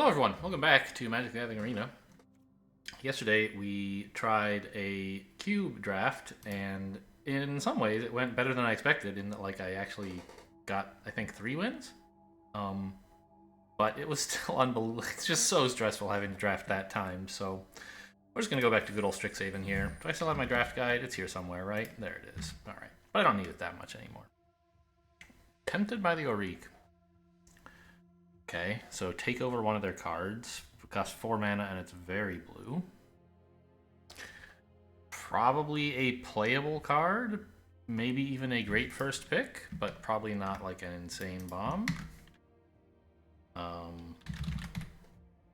Hello everyone, welcome back to Magic the Gathering Arena. Yesterday we tried a cube draft, and in some ways it went better than I expected in that I actually got, I think, 3 wins. But it was still unbelievable. It's just so stressful having to draft that time, so we're just going to go back to good old Strixhaven here. Do I still have my draft guide? It's here somewhere, right? There it is. Alright, but I don't need it that much anymore. Tempted by the Auric. Okay, so take over one of their cards. It costs 4 mana and it's very blue. Probably a playable card. Maybe even a great first pick, but probably not like an insane bomb.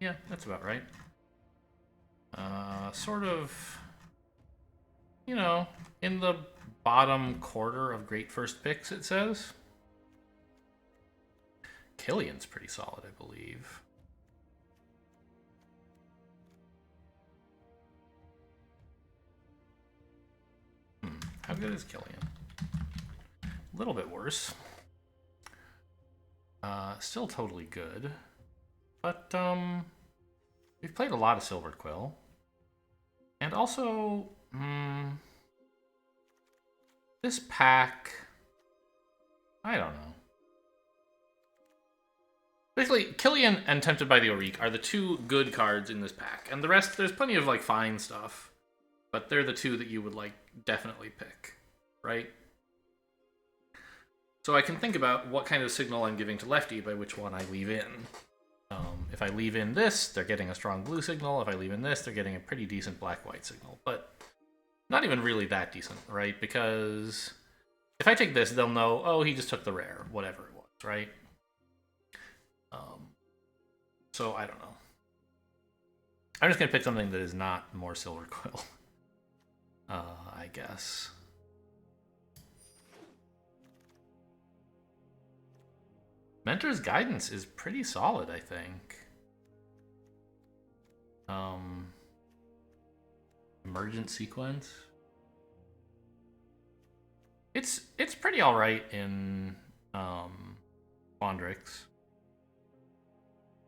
Yeah, that's about right. Sort of, you know, in the bottom quarter of great first picks, it says. Killian's pretty solid, I believe. How good is Killian? A little bit worse. Still totally good. But, we've played a lot of Silvered Quill. And also, this pack, I don't know. Basically, Killian and Tempted by the Auric are the 2 good cards in this pack. And the rest, there's plenty of, fine stuff. But they're the 2 that you would, definitely pick, right? So I can think about what kind of signal I'm giving to lefty by which one I leave in. If I leave in this, they're getting a strong blue signal. If I leave in this, they're getting a pretty decent black-white signal. But not even really that decent, right? Because if I take this, they'll know, oh, he just took the rare, whatever it was, right? So I don't know. I'm just going to pick something that is not more Silver Quill. I guess. Mentor's Guidance is pretty solid, I think. Emergent Sequence. It's pretty alright in Quandrix.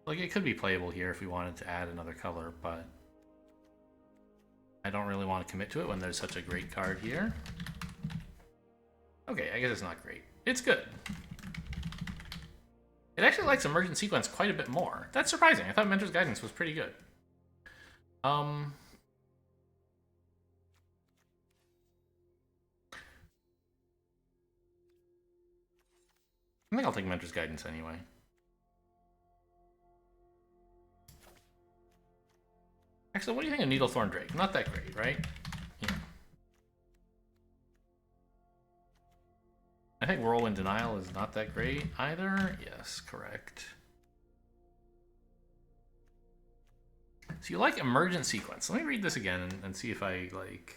It could be playable here if we wanted to add another color, but I don't really want to commit to it when there's such a great card here. Okay, I guess it's not great. It's good. It actually likes Emergent Sequence quite a bit more. That's surprising. I thought Mentor's Guidance was pretty good. I think I'll take Mentor's Guidance anyway. Actually, what do you think of Needlethorn Drake? Not that great, right? Yeah. I think Whirlwind Denial is not that great either. Yes, correct. So you like Emergent Sequence. Let me read this again and see if I like...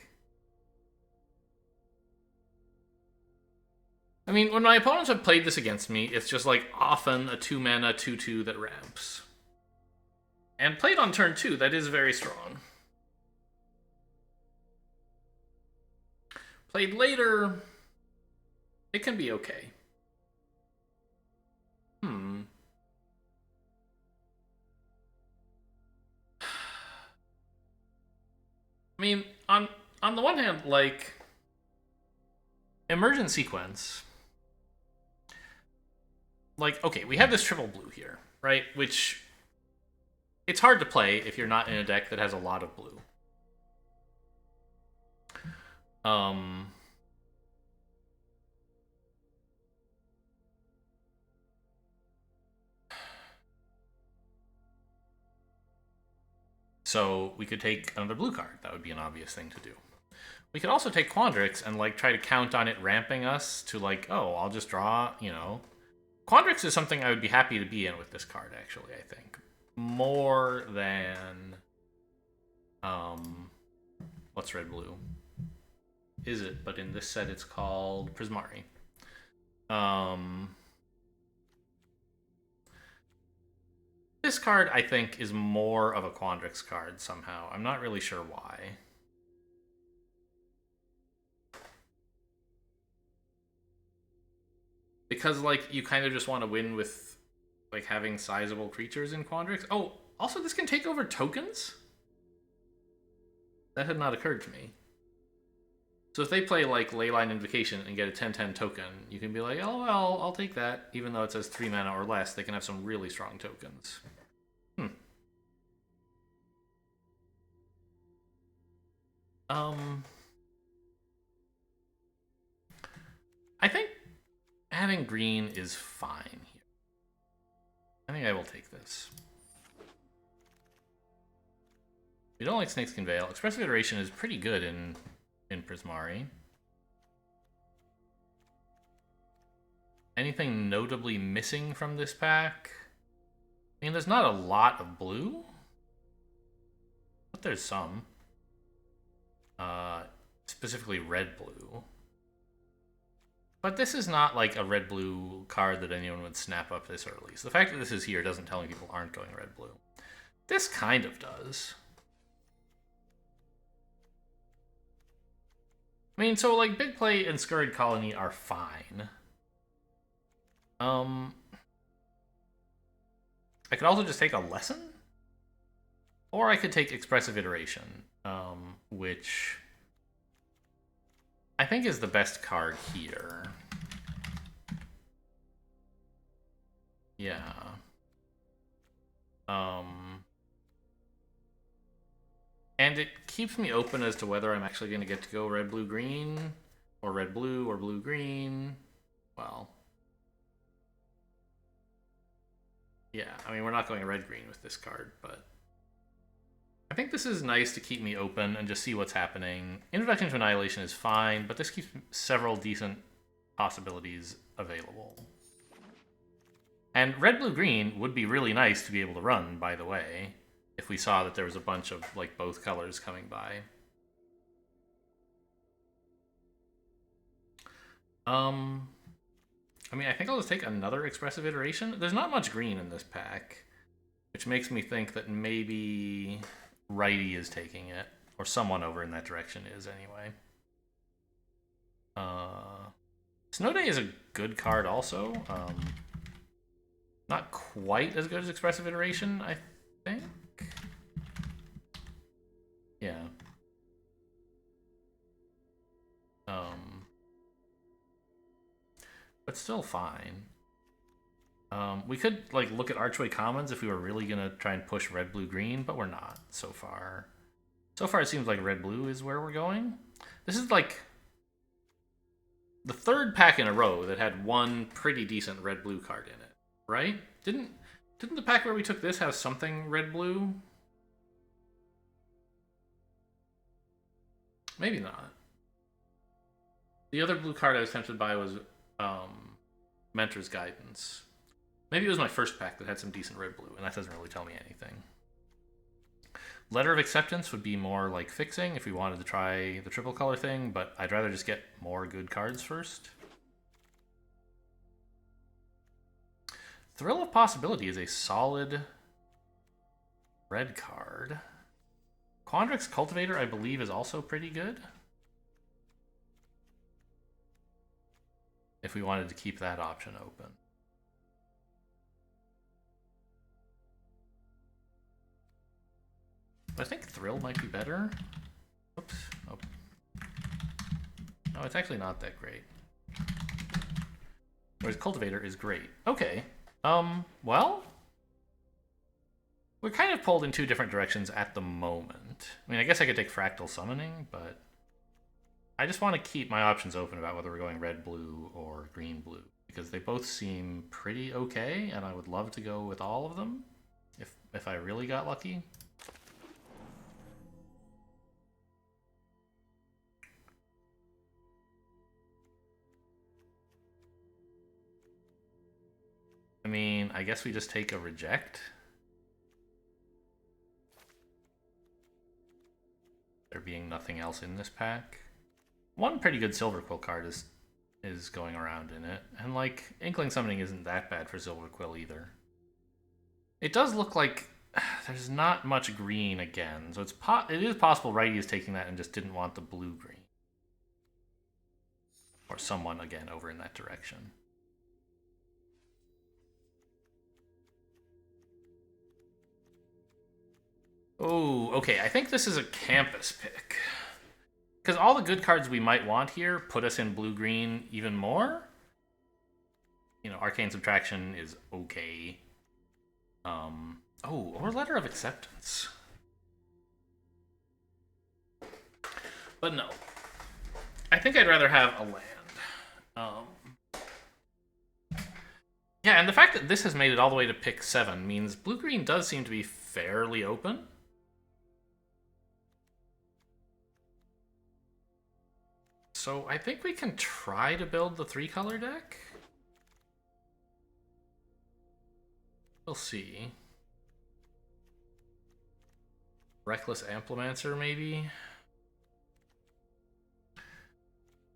I mean, when my opponents have played this against me, it's just often a 2-mana 2/2 that ramps. And played on turn 2, that is very strong. Played later, it can be okay. I mean, on the one hand, Emergent Sequence, okay, we have this triple blue here, right? Which, it's hard to play if you're not in a deck that has a lot of blue. So we could take another blue card. That would be an obvious thing to do. We could also take Quandrix and try to count on it ramping us to oh, I'll just draw, Quandrix is something I would be happy to be in with this card, actually, I think. More than what's red blue? Is it? But in this set it's called Prismari. This card, I think, is more of a Quandrix card somehow. I'm not really sure why. Because, you kind of just want to win with like having sizable creatures in Quandrix. Oh, also this can take over tokens? That had not occurred to me. So if they play like Leyline Invocation and get a 10/10 token, you can be like, oh well, I'll take that. Even though it says 3 mana or less, they can have some really strong tokens. I think having green is fine here. I think I will take this. We don't like Snakeskin Veil. Expressive Iteration is pretty good in Prismari. Anything notably missing from this pack? I mean, there's not a lot of blue, but there's some. Specifically red-blue. But this is not like a red-blue card that anyone would snap up this early. So the fact that this is here doesn't tell me people aren't going red-blue. This kind of does. I mean, so like Big Play and Scurried Colony are fine. I could also just take a lesson, or I could take Expressive Iteration, which I think is the best card here. Yeah. And it keeps me open as to whether I'm actually going to get to go red, blue, green, or red, blue, or blue, green. Well, yeah, I mean, we're not going red, green with this card, but I think this is nice to keep me open and just see what's happening. Introduction to Annihilation is fine, but this keeps several decent possibilities available. And red, blue, green would be really nice to be able to run, by the way, if we saw that there was a bunch of like both colors coming by. I mean, I think I'll just take another Expressive Iteration. There's not much green in this pack, which makes me think that maybe Righty is taking it, or someone over in that direction is anyway. Snow Day is a good card also. Not quite as good as Expressive Iteration, I think. Yeah. But still fine. We could like look at Archway Commons if we were really gonna try and push red, blue, green, but we're not so far. So far it seems like red, blue is where we're going. This is like the third pack in a row that had one pretty decent red, blue card in it, right? Didn't the pack where we took this have something red, blue? Maybe not. The other blue card I was tempted by was Mentor's Guidance. Maybe it was my first pack that had some decent red, blue, and that doesn't really tell me anything. Letter of Acceptance would be more like fixing if we wanted to try the triple color thing, but I'd rather just get more good cards first. Thrill of Possibility is a solid red card. Quandrix Cultivator, I believe, is also pretty good. If we wanted to keep that option open. I think Thrill might be better. Oops. Oh. No, it's actually not that great. Whereas Cultivator is great. Okay. Well, we're kind of pulled in two different directions at the moment. I mean, I guess I could take Fractal Summoning, but I just want to keep my options open about whether we're going red, blue, or green, blue, because they both seem pretty okay, and I would love to go with all of them if I really got lucky. I mean, I guess we just take a reject. There being nothing else in this pack. One pretty good Silver Quill card is going around in it. And like, Inkling Summoning isn't that bad for Silver Quill either. It does look like there's not much green again. So it is possible Righty is taking that and just didn't want the blue-green. Or someone, again, over in that direction. Oh, okay, I think this is a campus pick. Because all the good cards we might want here put us in blue-green even more. You know, Arcane Subtraction is okay. Oh, or Letter of Acceptance. But no. I think I'd rather have a land. Yeah, and the fact that this has made it all the way to pick 7 means blue-green does seem to be fairly open. So I think we can try to build the 3-color deck. We'll see. Reckless Amplimancer, maybe?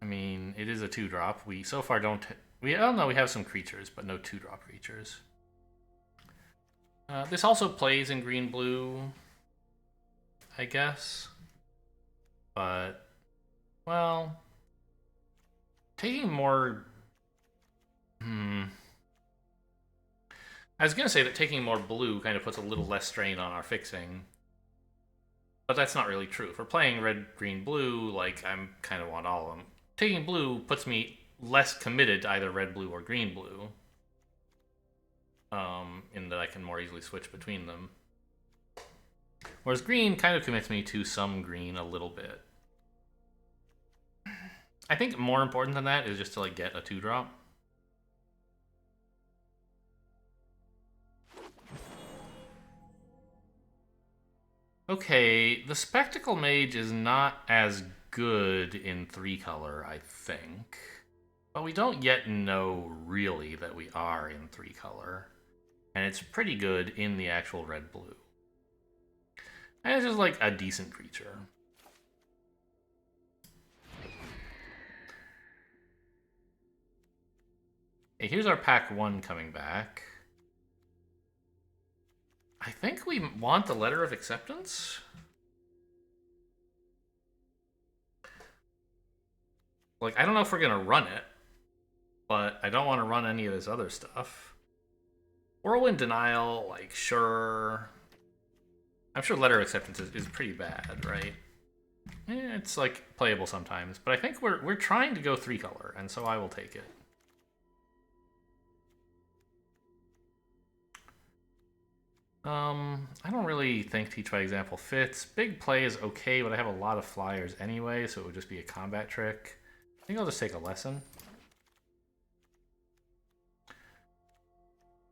I mean, it is a 2-drop. We so far don't... we have some creatures, but no 2-drop creatures. This also plays in green-blue, I guess. But, well... taking more... I was going to say that taking more blue kind of puts a little less strain on our fixing. But that's not really true. If we're playing red, green, blue, like, I'm kind of want all of them. Taking blue puts me less committed to either red, blue, or green, blue. In that I can more easily switch between them. Whereas green kind of commits me to some green a little bit. I think more important than that is just to, like, get a 2-drop. Okay, the Spectacle Mage is not as good in 3-color, I think. But we don't yet know, really, that we are in 3-color. And it's pretty good in the actual red-blue. And it's just, like, a decent creature. Okay, here's our pack 1 coming back. I think we want the Letter of Acceptance. Like, I don't know if we're going to run it, but I don't want to run any of this other stuff. Whirlwind Denial, like, sure. I'm sure Letter of Acceptance is pretty bad, right? It's, like, playable sometimes, but I think we're trying to go 3-color, and so I will take it. I don't really think Teach by Example fits. Big Play is okay, but I have a lot of flyers anyway, so it would just be a combat trick. I think I'll just take a lesson.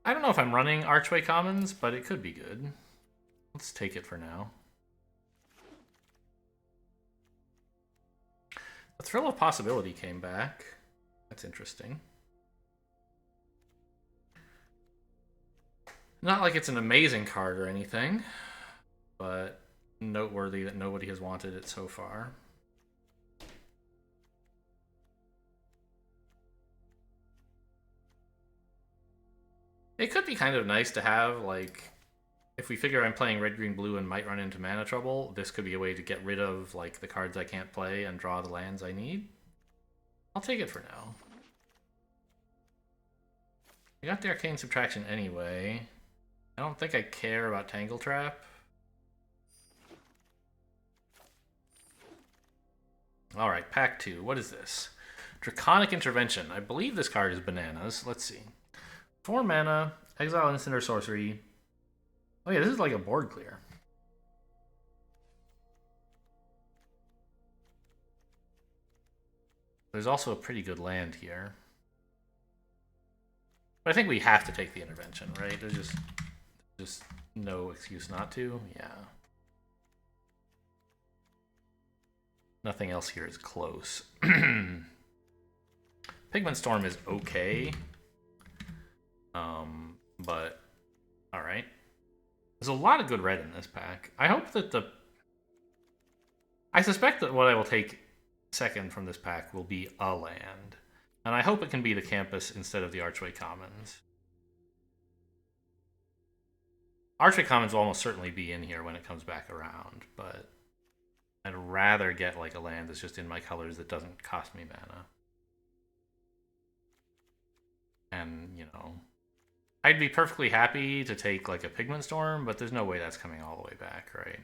I don't know if I'm running Archway Commons, but it could be good. Let's take it for now. The Thrill of Possibility came back. That's interesting. Not like it's an amazing card or anything, but noteworthy that nobody has wanted it so far. It could be kind of nice to have, like, if we figure I'm playing red, green, blue and might run into mana trouble, this could be a way to get rid of, like, the cards I can't play and draw the lands I need. I'll take it for now. We got the Arcane Subtraction anyway. I don't think I care about Tangle Trap. Alright, pack 2. What is this? Draconic Intervention. I believe this card is bananas. Let's see. 4 mana, exile instant or sorcery. Oh yeah, this is like a board clear. There's also a pretty good land here. But I think we have to take the intervention, right? There's just no excuse not to. Yeah. Nothing else here is close. Pigment Storm is okay. But alright. There's a lot of good red in this pack. I hope that I suspect that what I will take second from this pack will be a land. And I hope it can be the campus instead of the Archway Commons. Archway Commons will almost certainly be in here when it comes back around, but I'd rather get like a land that's just in my colors that doesn't cost me mana. And, you know, I'd be perfectly happy to take like a Pigment Storm, but there's no way that's coming all the way back, right?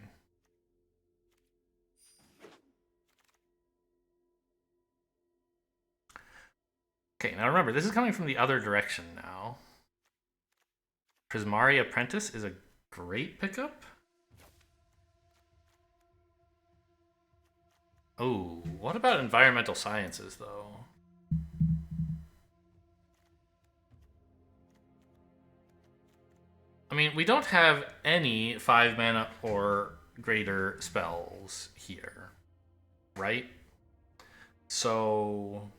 Okay, now remember, this is coming from the other direction now. Prismari Apprentice is a great pickup. Oh, what about Environmental Sciences, though? I mean, we don't have any 5 mana or greater spells here, right? So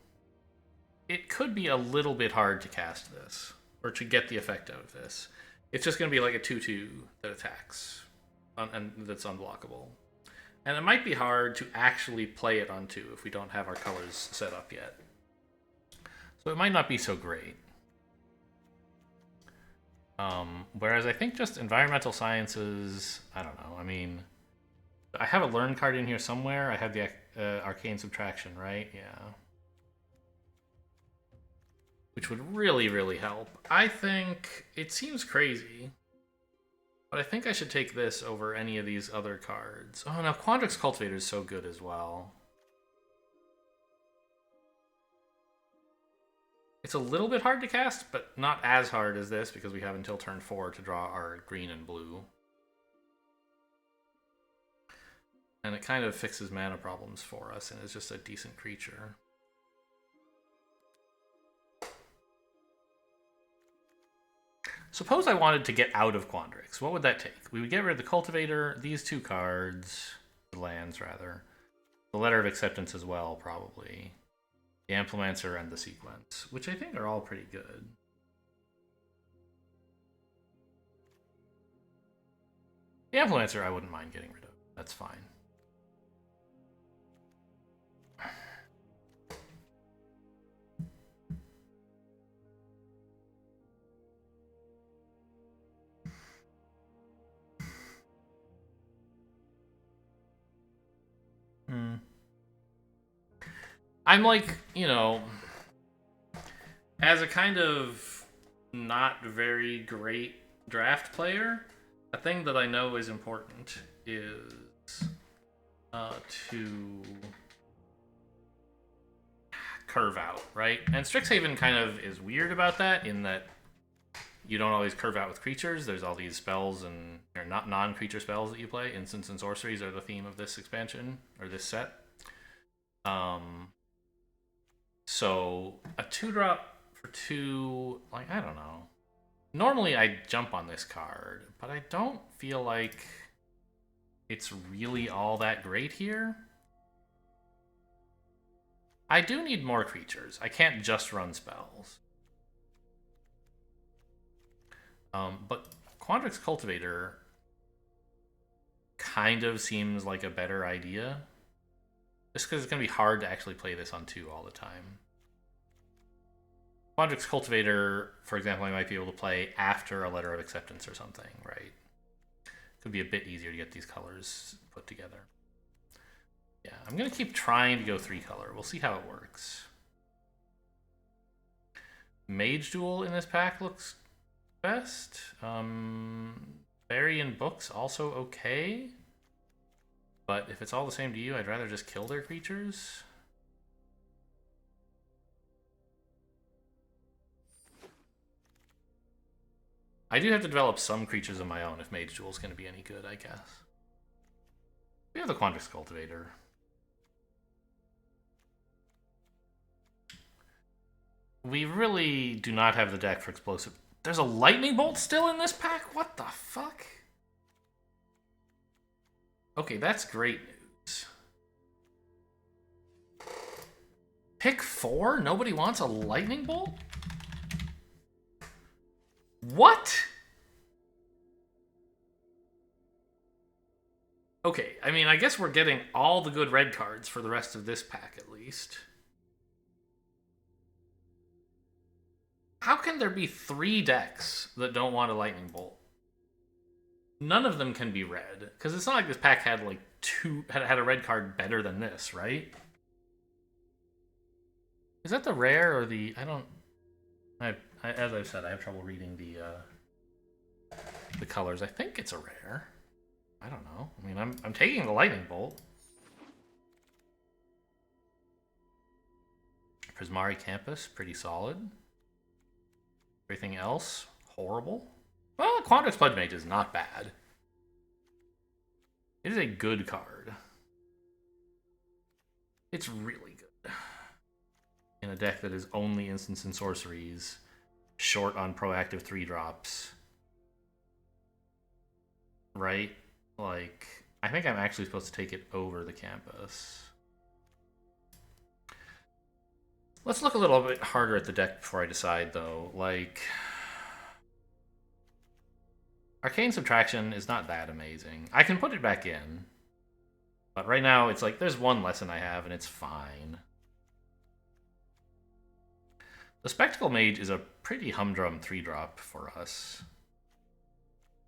it could be a little bit hard to cast this, or to get the effect out of this. It's just going to be like a 2/2 that attacks, and that's unblockable. And it might be hard to actually play it on 2 if we don't have our colors set up yet. So it might not be so great. Whereas I think just Environmental Sciences, I don't know. I mean, I have a Learn card in here somewhere. I have the Arcane Subtraction, right? Yeah. Which would really, really help. I think it seems crazy, but I think I should take this over any of these other cards. Oh, now Quandrix Cultivator is so good as well. It's a little bit hard to cast, but not as hard as this because we have until turn 4 to draw our green and blue. And it kind of fixes mana problems for us and is just a decent creature. Suppose I wanted to get out of Quandrix. What would that take? We would get rid of the Cultivator, these 2 cards, the lands rather, the Letter of Acceptance as well, probably, the Amplemancer, and the Sequence, which I think are all pretty good. The Amplemancer I wouldn't mind getting rid of. That's fine. I'm like, you know, as a kind of not very great draft player, a thing that I know is important is to curve out, right? And Strixhaven kind of is weird about that in that you don't always curve out with creatures. There's all these spells and not non-creature spells that you play. Instants and sorceries are the theme of this expansion or this set. So a 2-drop for 2, like, I don't know. Normally I'd jump on this card, but I don't feel like it's really all that great here. I do need more creatures. I can't just run spells. But Quandrix Cultivator kind of seems like a better idea. Just because it's going to be hard to actually play this on 2 all the time. Quandrix Cultivator, for example, I might be able to play after a Letter of Acceptance or something, right? Could be a bit easier to get these colors put together. Yeah, I'm going to keep trying to go 3-color. We'll see how it works. Mage Duel in this pack looks best. Berry and Books also okay. But if it's all the same to you, I'd rather just kill their creatures. I do have to develop some creatures of my own if Mage Duel is going to be any good, I guess. We have the Quandrix Cultivator. We really do not have the deck for explosive. There's a Lightning Bolt still in this pack? What the fuck? Okay, that's great news. Pick 4? Nobody wants a Lightning Bolt? What? Okay, I mean, I guess we're getting all the good red cards for the rest of this pack, at least. How can there be 3 decks that don't want a Lightning Bolt? None of them can be red, because it's not like this pack had like had a red card better than this, right? Is that the rare or the... I don't... As I've said, I have trouble reading the colors. I think it's a rare. I don't know. I mean, I'm taking the lightning bolt. Prismari Campus, pretty solid. Everything else, horrible. Well, Quandrix Pledge Mage is not bad. It is a good card. It's really good. In a deck that is only instants and sorceries, short on proactive 3-drops. Right? Like, I think I'm actually supposed to take it over the campus. Let's look a little bit harder at the deck before I decide, though. Like, Arcane Subtraction is not that amazing. I can put it back in. But right now, it's like, there's one lesson I have, and it's fine. The Spectacle Mage is a pretty humdrum 3-drop for us.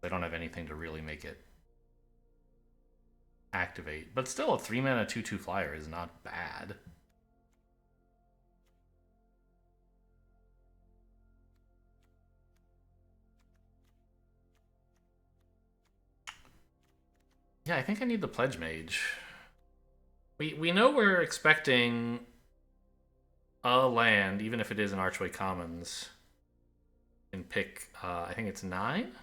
They don't have anything to really make it activate. But still, a 3-mana 2/2 flyer is not bad. Yeah, I think I need the Pledge Mage. We know we're expecting a land, even if it is an Archway Commons. And pick, I think it's 9?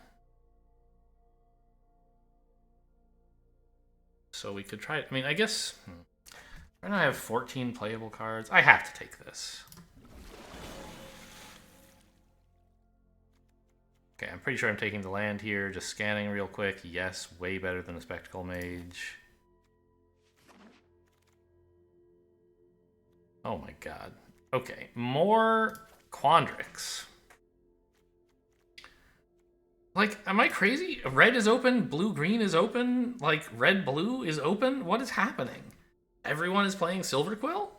So we could try it. I mean, I guess... Right now I have 14 playable cards. I have to take this. Okay, I'm pretty sure I'm taking the land here. Just scanning real quick. Yes, way better than the Spectacle Mage. Oh my god. Okay, more Quandrix. Like, am I crazy? Red is open, blue-green is open, like, red-blue is open? What is happening? Everyone is playing Silverquill?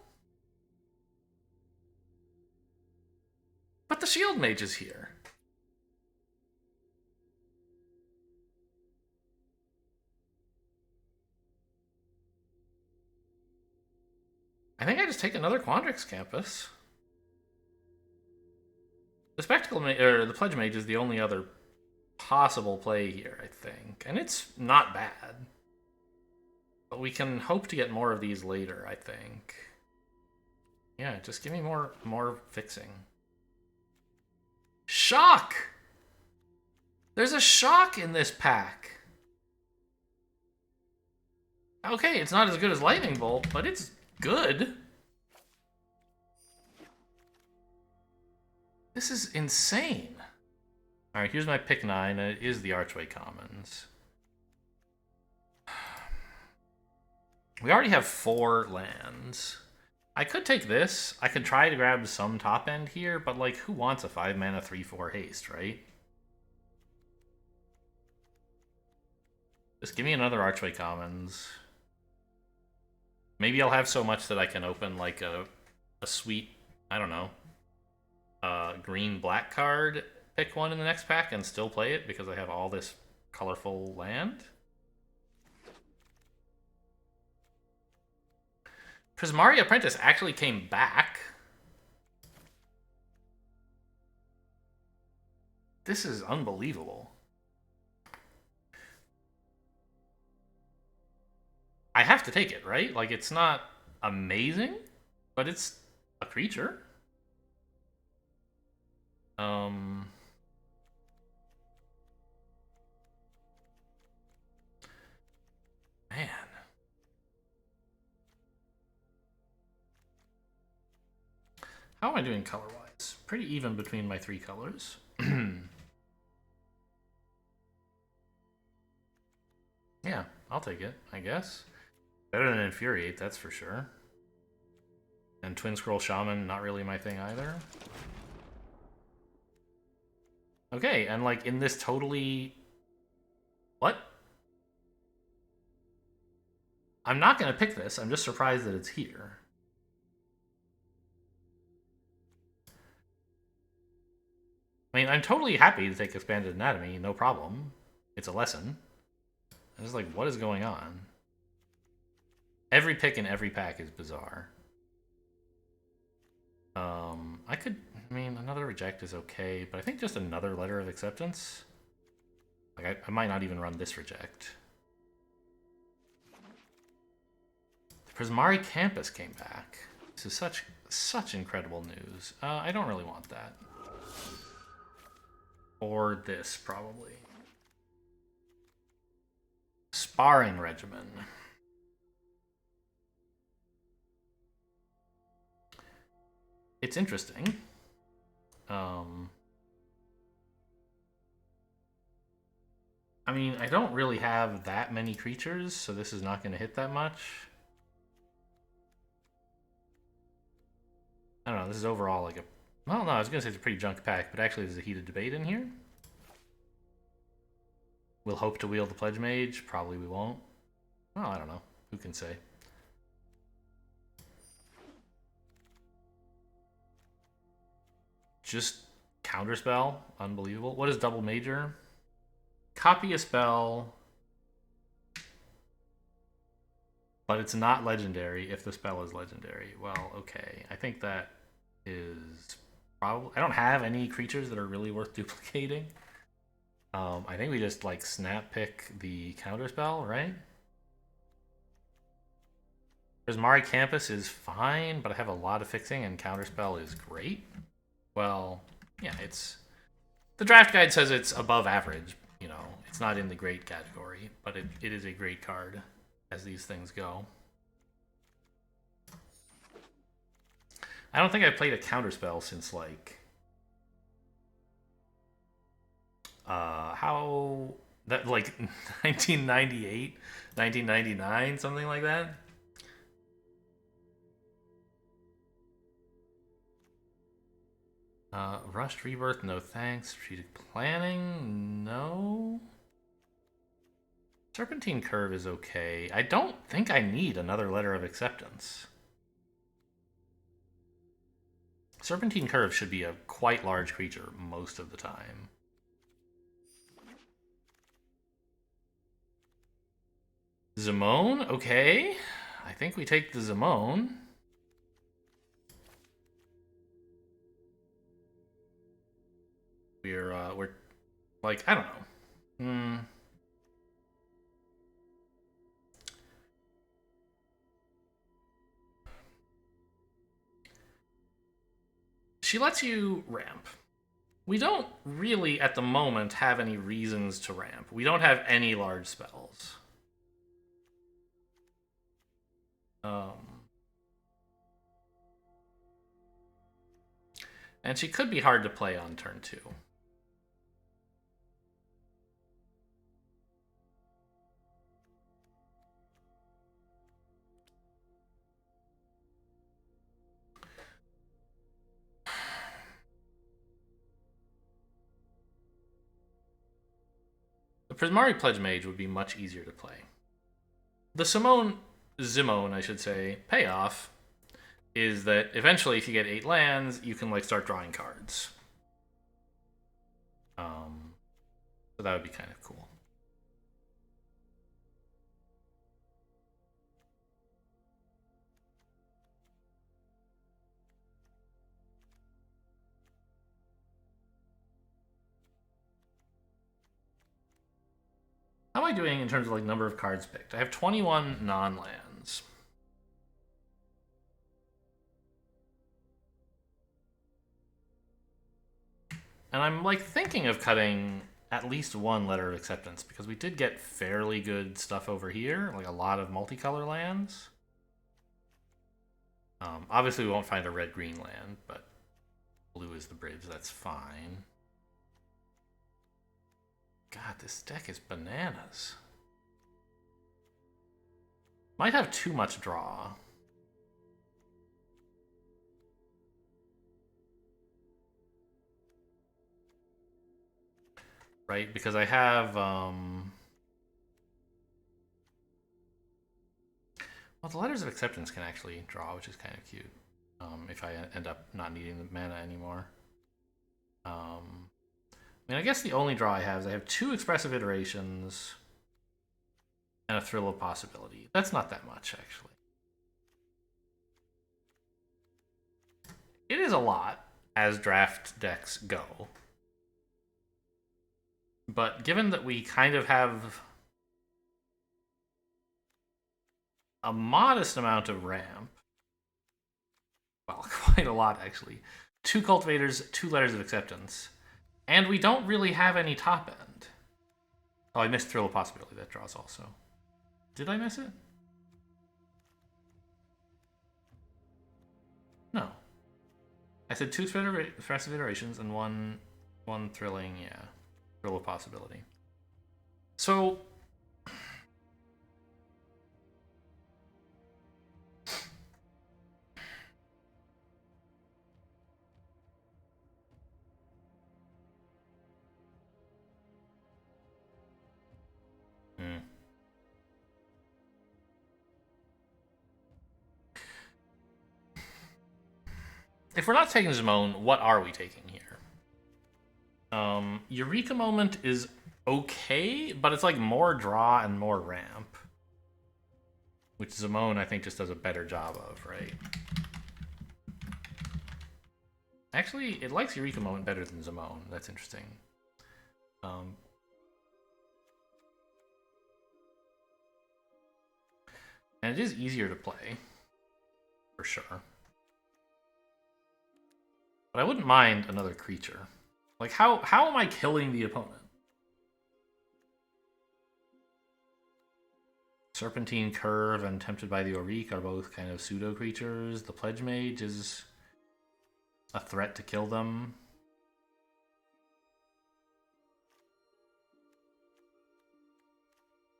But the Shield Mage is here. I think I just take another Quandrix Campus. The Spectacle Mage, or the Pledge Mage is the only other possible play here, I think. And it's not bad. But we can hope to get more of these later, I think. Yeah, just give me more fixing. Shock! There's a shock in this pack! Okay, it's not as good as Lightning Bolt, but it's good. This is insane. Alright, here's my pick 9, and it is the Archway Commons. We already have 4 lands. I could take this. I could try to grab some top end here, but like, who wants a 5-mana 3/4 haste, right? Just give me another Archway Commons. Maybe I'll have so much that I can open like a sweet, I don't know, green-black card, pick one in the next pack, and still play it because I have all this colorful land. Prismari Apprentice actually came back. This is unbelievable. I have to take it, right? Like, it's not amazing, but it's a creature. Man. How am I doing color-wise? Pretty even between my 3 colors. Yeah, I'll take it, I guess. Better than Infuriate, that's for sure. And Twin Scroll Shaman, not really my thing either. Okay, and like in this totally... What? I'm not going to pick this, I'm just surprised that it's here. I mean, I'm totally happy to take Expanded Anatomy, no problem. It's a lesson. I'm just like, what is going on? Every pick in every pack is bizarre. I mean, another reject is okay, but I think just another letter of acceptance. Like, I might not even run this reject. The Prismari Campus came back. This is such incredible news. I don't really want that. Or this, probably. Sparring Regimen. It's interesting. I mean, I don't really have that many creatures, so this is not going to hit that much. I don't know, this is overall like a... Well, no, I was going to say it's a pretty junk pack, but actually there's a heated debate in here. We'll hope to wield the Pledge Mage. Probably we won't. Well, I don't know. Who can say? Just counterspell. Unbelievable. What is double major? Copy a spell, but it's not legendary if the spell is legendary. Well, okay. I think that is probably... I don't have any creatures that are really worth duplicating. I think we just like snap pick the counterspell, right? Prismari Campus is fine, but I have a lot of fixing and counterspell is great. Well, yeah, it's... The draft guide says it's above average. You know, it's not in the great category, but it is a great card as these things go. I don't think I've played a counterspell since like how that like 1998, 1999, something like that. Rushed Rebirth, no thanks. Strategic Planning, no. Serpentine Curve is okay. I don't think I need another Letter of Acceptance. Serpentine Curve should be a quite large creature most of the time. Zimone, okay. I think we take the Zimone. We're like, I don't know. She lets you ramp. We don't really, at the moment, have any reasons to ramp. We don't have any large spells. And she could be hard to play on turn 2. The Prismari Pledge Mage would be much easier to play. The Zimone, I should say, payoff is that eventually if you get 8 lands, you can like start drawing cards. So that would be kind of cool. How am I doing in terms of like number of cards picked? I have 21 non-lands. And I'm like thinking of cutting at least one Letter of Acceptance because we did get fairly good stuff over here, like a lot of multicolor lands. Obviously we won't find a red-green land, but blue is the bridge, that's fine. God, this deck is bananas. Might have too much draw. Right, because I have, well, the Letters of Acceptance can actually draw, which is kind of cute. If I end up not needing the mana anymore. I mean, I guess the only draw I have is I have 2 Expressive Iterations and a Thrill of Possibility. That's not that much, actually. It is a lot as draft decks go. But given that we kind of have a modest amount of ramp, well, quite a lot actually, 2 cultivators, 2 letters of acceptance, and we don't really have any top end. Oh, I missed Thrill of Possibility. That draws also. Did I miss it? No. I said 2 Expressive Iterations and one thrilling, yeah. Thrill of Possibility. So... If we're not taking Zimone, what are we taking here? Eureka Moment is okay, but it's like more draw and more ramp. Which Zimone, I think, just does a better job of, right? Actually, it likes Eureka Moment better than Zimone. That's interesting. And it is easier to play, for sure. But I wouldn't mind another creature. Like, how am I killing the opponent? Serpentine Curve and Tempted by the Auric are both kind of pseudo creatures. The Pledge Mage is a threat to kill them.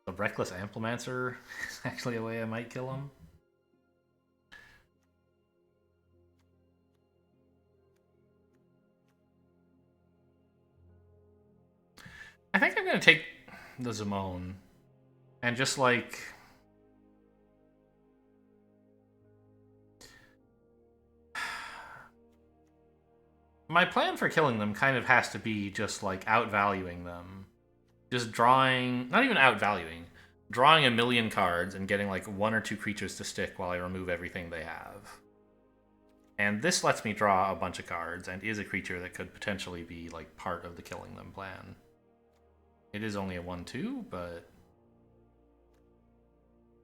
The Reckless Amplimancer is actually a way I might kill him. I think I'm going to take the Zimone and just like... My plan for killing them kind of has to be just like outvaluing them. Just drawing, not even outvaluing, drawing a million cards and getting like 1 or 2 creatures to stick while I remove everything they have. And this lets me draw a bunch of cards and is a creature that could potentially be like part of the killing them plan. It is only a 1/2, but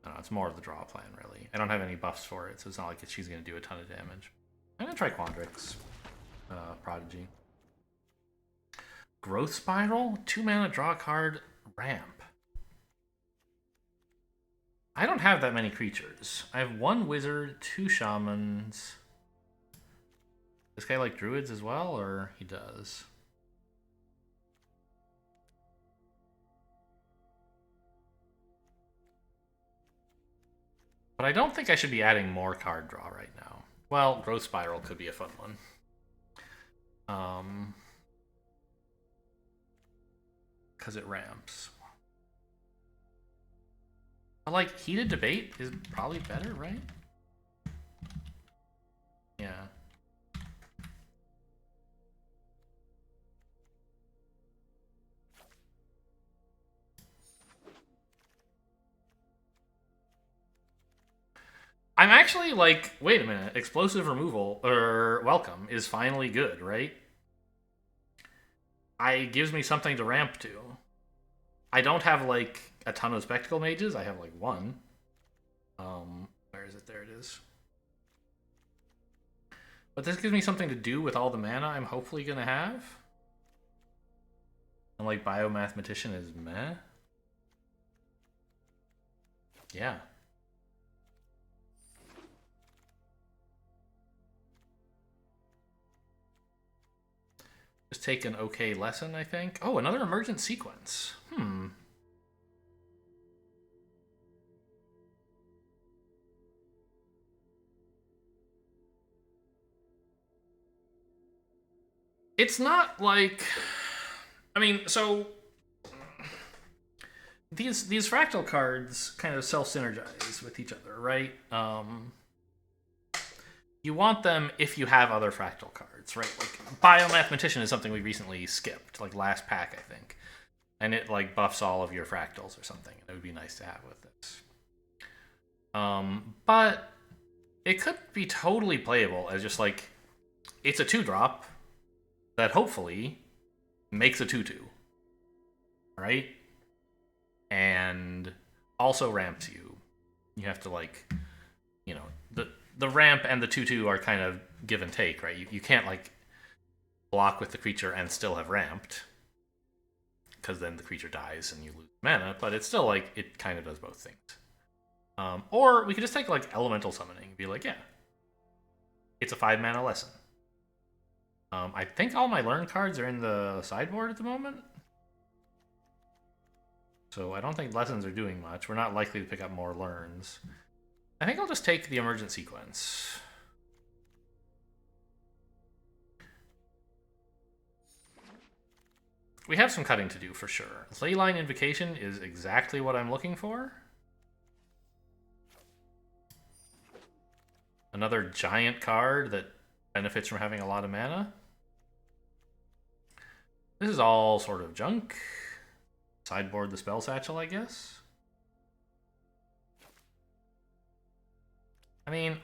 I don't know, it's more of the draw plan, really. I don't have any buffs for it, so it's not like she's going to do a ton of damage. I'm going to try Quandrix. Prodigy. Growth Spiral? 2 mana, draw a card, ramp. I don't have that many creatures. I have 1 wizard, 2 shamans. This guy like druids as well, or he does? But I don't think I should be adding more card draw right now. Well, Growth Spiral could be a fun one. Because it ramps. But like, Heated Debate is probably better, right? Yeah. I'm actually like, wait a minute, Explosive Removal, or Welcome, is finally good, right? It gives me something to ramp to. I don't have like a ton of Spectacle Mages, I have like 1. Where is it? There it is. But this gives me something to do with all the mana I'm hopefully gonna have. And like Biomathematician is meh. Yeah. Just take an okay lesson, I think. Oh, another emergent sequence. It's not like... I mean, so... These fractal cards kind of self-synergize with each other, right? You want them if you have other fractal cards, right? Like, Biomathematician is something we recently skipped, like last pack, I think. And it, like, buffs all of your fractals or something. It would be nice to have with this. But it could be totally playable as just, like, it's a 2-drop that hopefully makes a 2/2. Right? And also ramps you. You have to, like, you know, the ramp and the 2/2 are kind of give and take, right? You can't, like, block with the creature and still have ramped, because then the creature dies and you lose mana, but it's still, like, it kind of does both things. Or we could just take, like, elemental summoning and be like, yeah, it's a 5-mana lesson. I think all my learn cards are in the sideboard at the moment. So I don't think lessons are doing much. We're not likely to pick up more learns. I think I'll just take the emergent sequence. We have some cutting to do for sure. Leyline Invocation is exactly what I'm looking for. Another giant card that benefits from having a lot of mana. This is all sort of junk. Sideboard the Spell Satchel, I guess. I mean,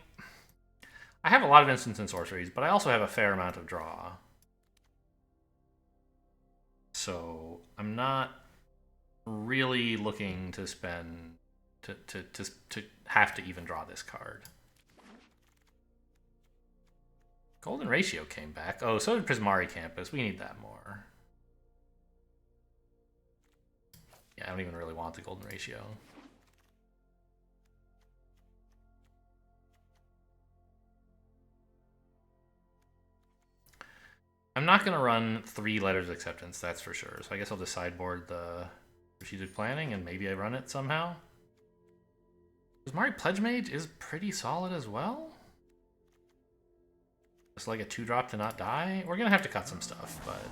I have a lot of instants and sorceries, but I also have a fair amount of draw. So I'm not really looking to spend to have to even draw this card. Golden Ratio came back. Oh, so did Prismari Campus. We need that more. Yeah, I don't even really want the Golden Ratio. I'm not going to run 3 Letters of Acceptance, that's for sure. So I guess I'll just sideboard the Strategic Planning and maybe I run it somehow. Prismari Pledge Mage is pretty solid as well. Just like a 2-drop to not die. We're going to have to cut some stuff, but...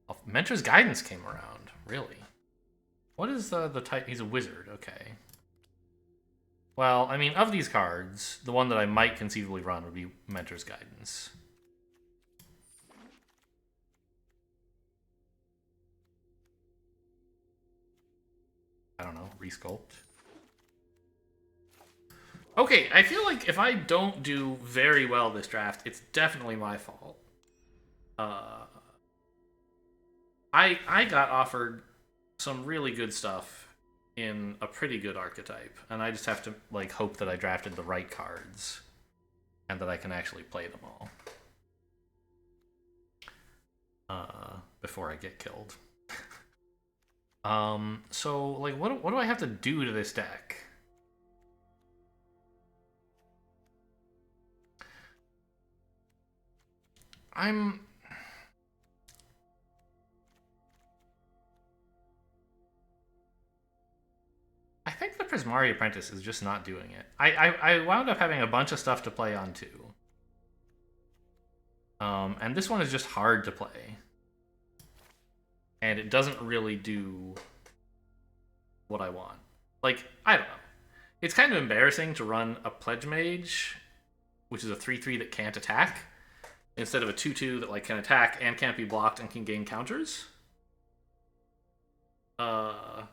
Oh, Mentor's Guidance came around. Really? What is the type? He's a wizard. Okay. Well, I mean, of these cards, the one that I might conceivably run would be Mentor's Guidance. I don't know. Resculpt. Okay, I feel like if I don't do very well this draft, it's definitely my fault. I got offered some really good stuff in a pretty good archetype, and I just have to, like, hope that I drafted the right cards and that I can actually play them all before I get killed. So, like, what do I have to do to this deck? I think the Prismari Apprentice is just not doing it. I wound up having a bunch of stuff to play on too. And this one is just hard to play. And it doesn't really do what I want. Like, I don't know. It's kind of embarrassing to run a Pledge Mage, which is a 3/3 that can't attack, instead of a 2/2 that, like, can attack and can't be blocked and can gain counters. And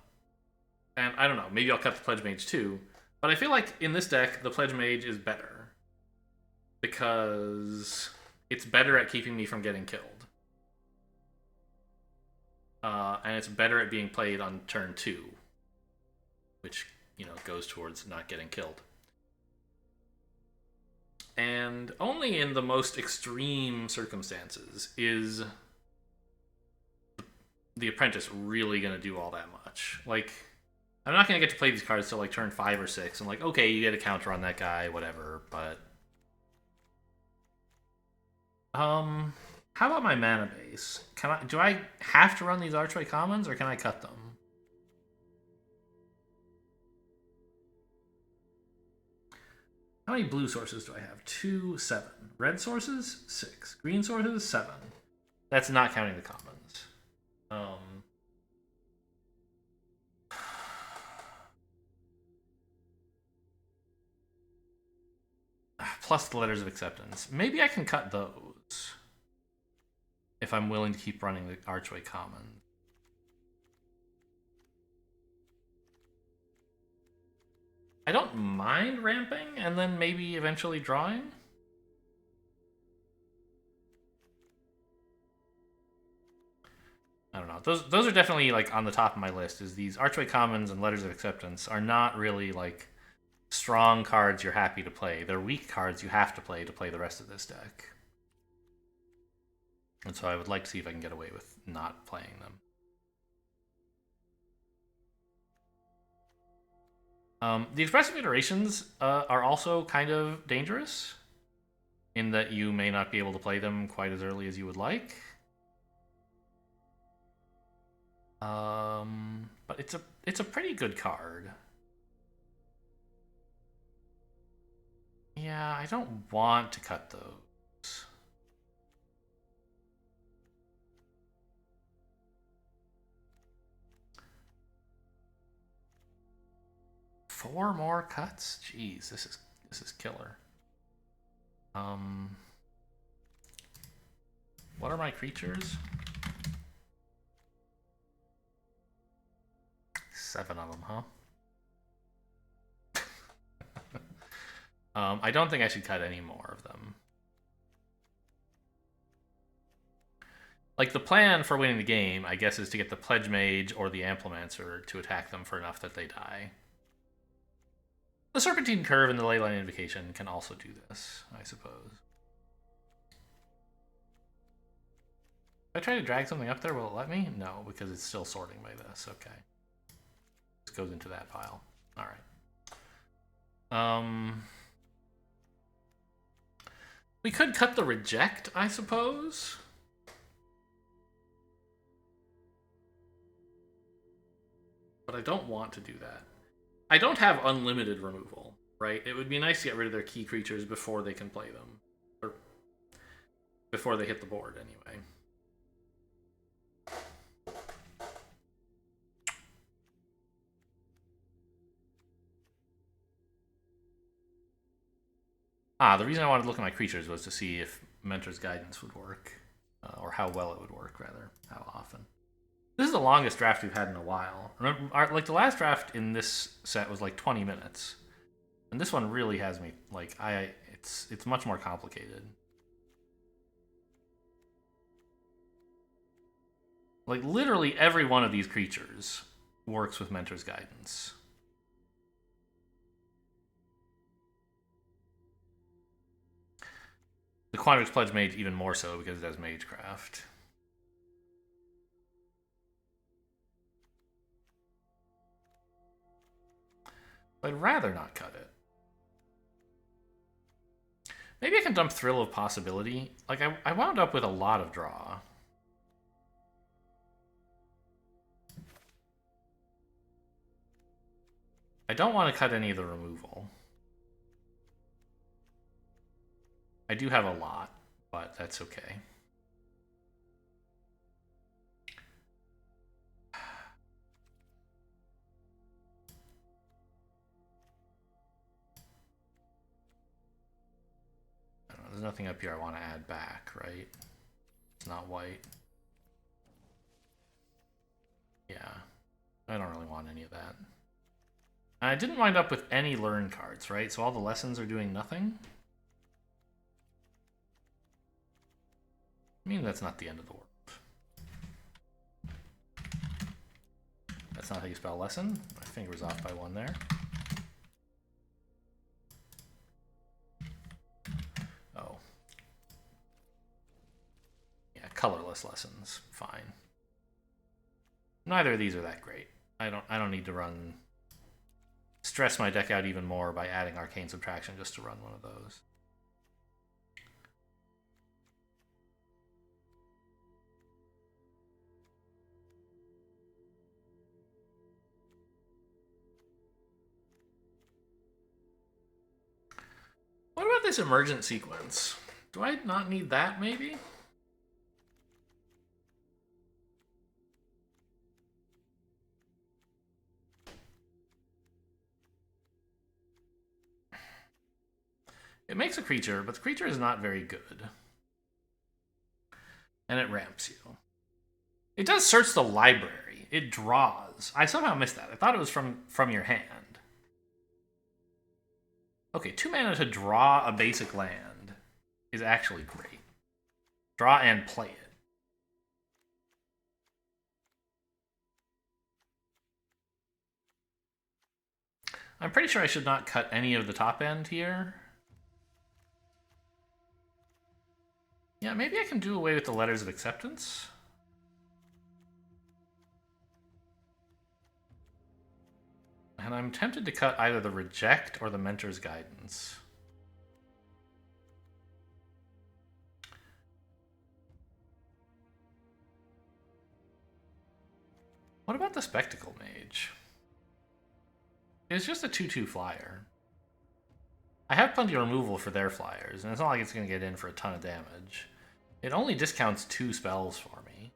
I don't know, maybe I'll cut the Pledge Mage too, but I feel like in this deck, the Pledge Mage is better. Because it's better at keeping me from getting killed. And it's better at being played on turn 2. Which, you know, goes towards not getting killed. And only in the most extreme circumstances is the Apprentice really going to do all that much. Like, I'm not going to get to play these cards till, like, turn 5 or 6. I'm like, okay, you get a counter on that guy, whatever, but... How about my mana base? Do I have to run these Archway Commons, or can I cut them? How many blue sources do I have? 2, 7. Red sources? 6. Green sources? 7. That's not counting the commons. Plus the Letters of Acceptance. Maybe I can cut those. If I'm willing to keep running the Archway Common. I don't mind ramping and then maybe eventually drawing. Those are definitely like on the top of my list. Is these Archway Commons and Letters of Acceptance are not really like strong cards you're happy to play. They're weak cards you have to play the rest of this deck. And so I would like to see if I can get away with not playing them. The expressive iterations are also kind of dangerous in that you may not be able to play them quite as early as you would like. But it's a pretty good card. Yeah, I don't want to cut those. Four more cuts? Jeez, this is killer. What are my creatures? 7 of them, huh? I don't think I should cut any more of them. Like, the plan for winning the game, I guess, is to get the Pledge Mage or the Amplimancer to attack them for enough that they die. The Serpentine Curve and the Leyline Invocation can also do this, I suppose. If I try to drag something up there, will it let me? No, because it's still sorting by this. Okay. This goes into that pile. All right. We could cut the Reject, I suppose. But I don't want to do that. I don't have unlimited removal, right? It would be nice to get rid of their key creatures before they can play them. Or before they hit the board, anyway. The reason I wanted to look at my creatures was to see if Mentor's Guidance would work. Or how well it would work, rather. How often. This is the longest draft we've had in a while. Remember, like, the last draft in this set was like 20 minutes. And this one really has me, like, it's much more complicated. Like, literally every one of these creatures works with Mentor's Guidance. The Quandrix Pledge Mage even more so because it has Magecraft. I'd rather not cut it. Maybe I can dump Thrill of Possibility. Like, I wound up with a lot of draw. I don't want to cut any of the removal. I do have a lot, but that's okay. There's nothing up here I want to add back, right? It's not white. Yeah, I don't really want any of that. I didn't wind up with any learn cards, right? So all the lessons are doing nothing? I mean, that's not the end of the world. That's not how you spell lesson. My finger's off by one there. Oh. Yeah, colorless lessons. Fine. Neither of these are that great. I don't need to stress my deck out even more by adding Arcane Subtraction just to run one of those. What about this Emergent Sequence? Do I not need that, maybe? It makes a creature, but the creature is not very good. And it ramps you. It does search the library. It draws. I somehow missed that. I thought it was from your hand. Okay, 2 mana to draw a basic land is actually great. Draw and play it. I'm pretty sure I should not cut any of the top end here. Yeah, maybe I can do away with the letters of acceptance. And I'm tempted to cut either the reject or the mentor's guidance. What about the spectacle mage? It's just a 2/2 flyer. I have plenty of removal for their flyers, and it's not like it's going to get in for a ton of damage. It only discounts 2 spells for me.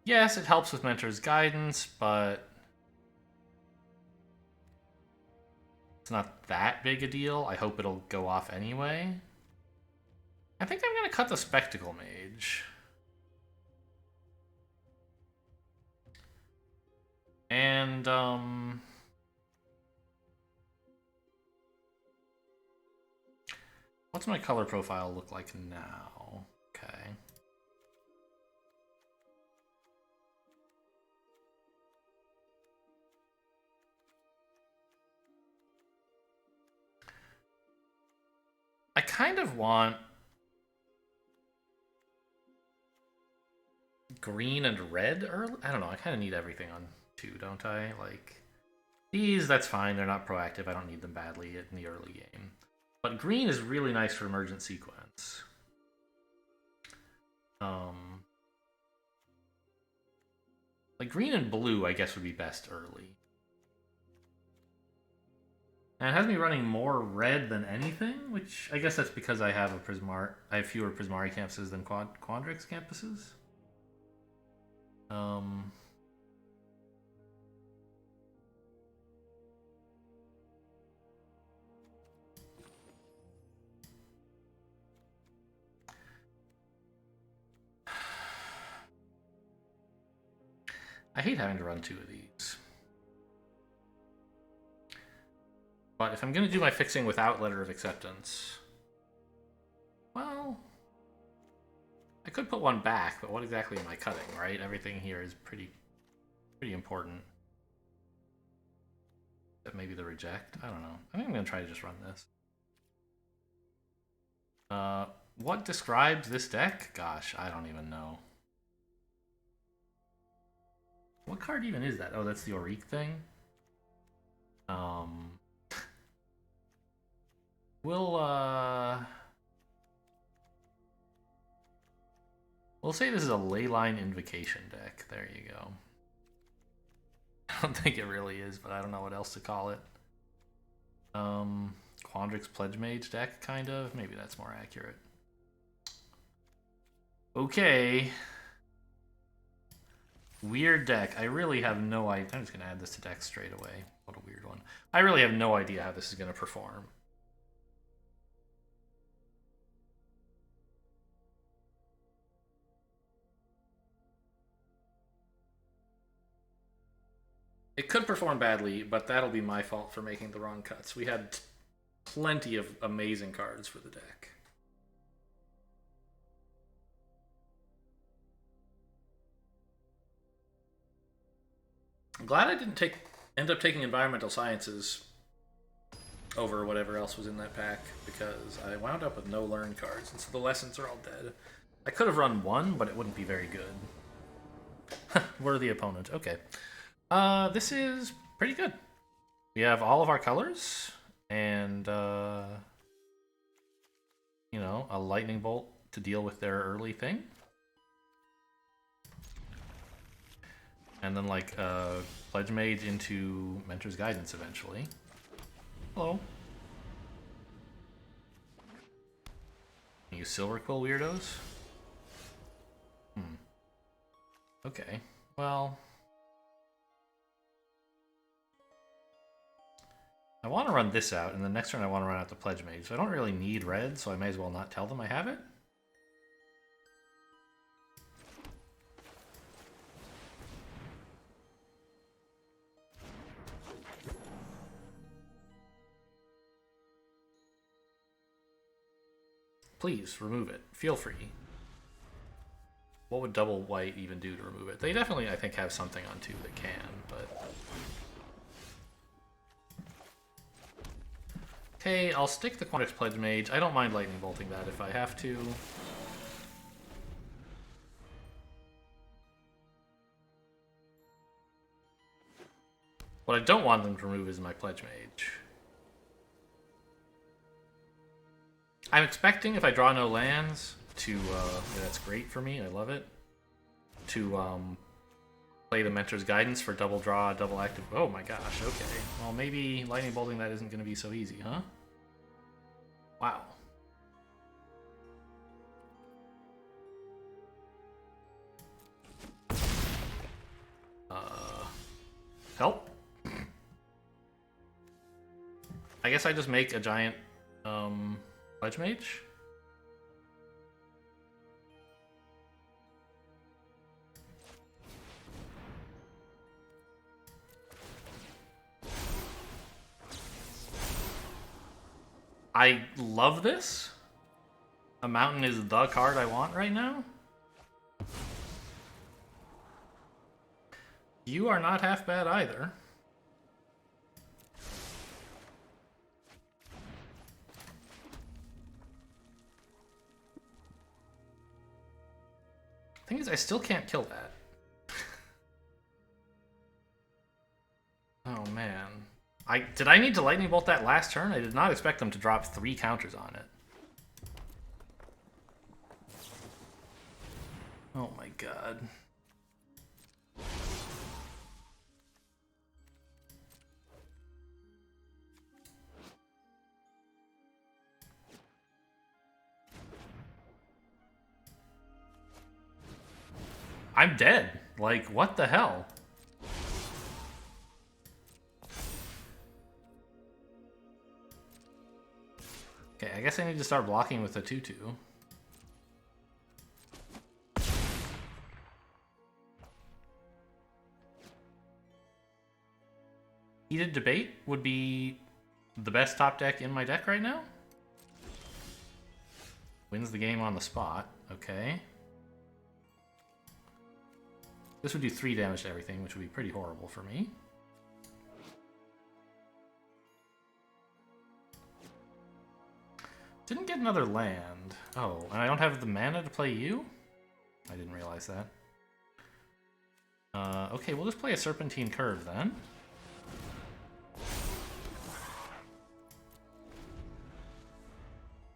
Yes, it helps with mentor's guidance, but it's not that big a deal. I hope it'll go off anyway. I think I'm going to cut the spectacle mage. And, what's my color profile look like now? Okay. I kind of want green and red early. I don't know, I kind of need everything on 2, don't I? Like, these, that's fine, they're not proactive, I don't need them badly in the early game. But green is really nice for emergent sequence. Like green and blue, I guess, would be best early. And it has me running more red than anything, which I guess that's because I have fewer Prismari campuses than Quandrix campuses. I hate having to run 2 of these. But if I'm going to do my fixing without letter of acceptance, well, I could put 1 back, but what exactly am I cutting, right? Everything here is pretty important. But maybe the reject? I don't know. I think I'm going to try to just run this. What describes this deck? Gosh, I don't even know. What card even is that? Oh, that's the Auric thing? We'll say this is a Leyline Invocation deck. There you go. I don't think it really is, but I don't know what else to call it. Quandrix Pledge Mage deck, kind of. Maybe that's more accurate. Okay. Weird deck. I really have no idea. I'm just going to add this to deck straight away. What a weird one. I really have no idea how this is going to perform. It could perform badly, but that'll be my fault for making the wrong cuts. We had plenty of amazing cards for the deck. I'm glad I didn't end up taking environmental sciences over whatever else was in that pack, because I wound up with no learn cards, and so the lessons are all dead. I could have run 1, but it wouldn't be very good. Worthy opponent. Okay. This is pretty good. We have all of our colors, and, you know, a lightning bolt to deal with their early thing. And then, like, Pledge Mage into Mentor's Guidance eventually. Hello. You Silver Quill weirdos? Okay. Well, I want to run this out, and the next turn I want to run out the Pledge Mage. So I don't really need red, so I may as well not tell them I have it. Please, remove it. Feel free. What would double white even do to remove it? They definitely, I think, have something on 2 that can, but... Okay, I'll stick the Quantix Pledge Mage. I don't mind lightning bolting that if I have to. What I don't want them to remove is my Pledge Mage. I'm expecting if I draw no lands to, yeah, that's great for me, I love it, to play the Mentor's Guidance for double draw, double active. Oh my gosh, okay. Well, maybe lightning bolting that isn't going to be so easy, huh? Wow. Help? I guess I just make a giant Pledge Mage? I love this. A mountain is the card I want right now. You are not half bad either. Thing is, I still can't kill that. Oh man. Did I need to lightning bolt that last turn? I did not expect them to drop 3 counters on it. Oh my god. I'm dead. Like, what the hell? Okay, I guess I need to start blocking with a 2/2. Heated Debate would be the best top deck in my deck right now. Wins the game on the spot. Okay. This would do 3 damage to everything, which would be pretty horrible for me. Didn't get another land. Oh, and I don't have the mana to play you? I didn't realize that. Okay, we'll just play a Serpentine Curve then.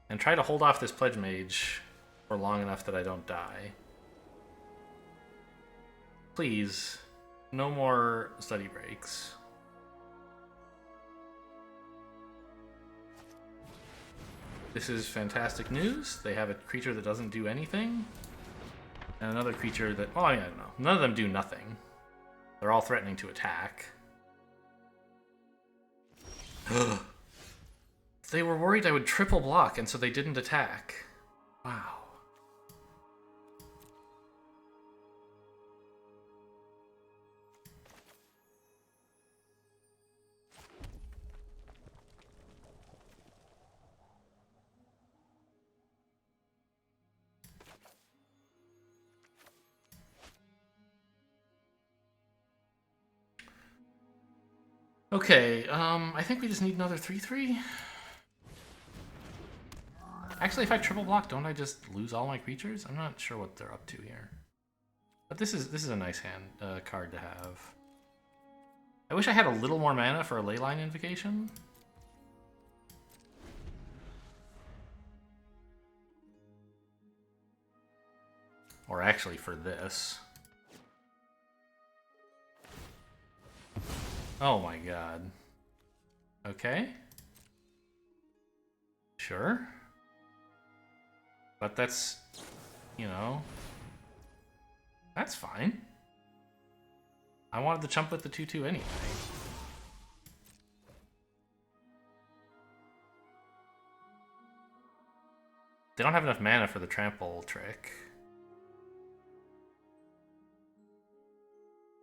And try to hold off this Pledge Mage for long enough that I don't die. Please, no more study breaks. This is fantastic news. They have a creature that doesn't do anything. And another creature that... well, I mean, I don't know. None of them do nothing. They're all threatening to attack. They were worried I would triple block, and so they didn't attack. Wow. Okay, I think we just need another 3/3. Actually, if I triple block, don't I just lose all my creatures? I'm not sure what they're up to here. But this is a nice hand card to have. I wish I had a little more mana for a Leyline Invocation. Or actually for this. Oh my god. Okay. Sure. But that's, you know, that's fine. I wanted to chump with the 2/2 anyway. They don't have enough mana for the trample trick.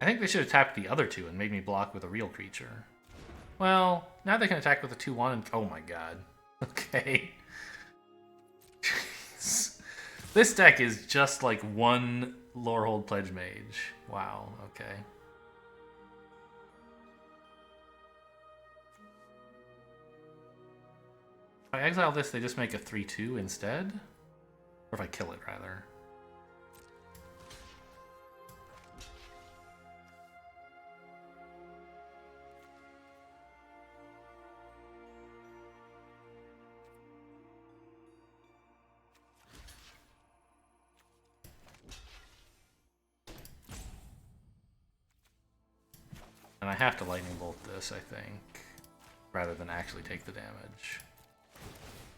I think they should have tapped the other 2 and made me block with a real creature. Well, now they can attack with a 2/1 and... oh my god. Okay. Jeez. This deck is just like one Lorehold Pledge Mage. Wow, okay. If I exile this, they just make a 3/2 instead? Or if I kill it, rather. And I have to lightning bolt this, I think, rather than actually take the damage.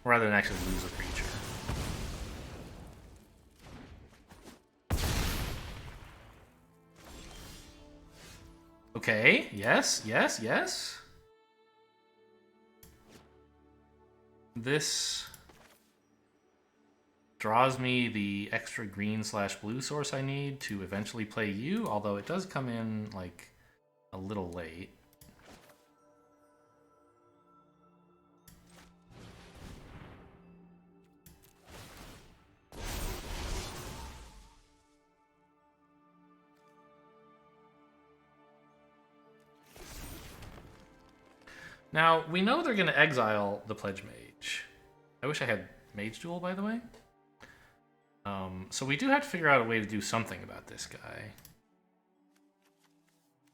Rather than actually lose a creature. Okay, yes, yes, yes. This draws me the extra green/blue source I need to eventually play you, although it does come in, like, a little late. Now, we know they're going to exile the Pledge Mage. I wish I had Mage Duel, by the way. So we do have to figure out a way to do something about this guy.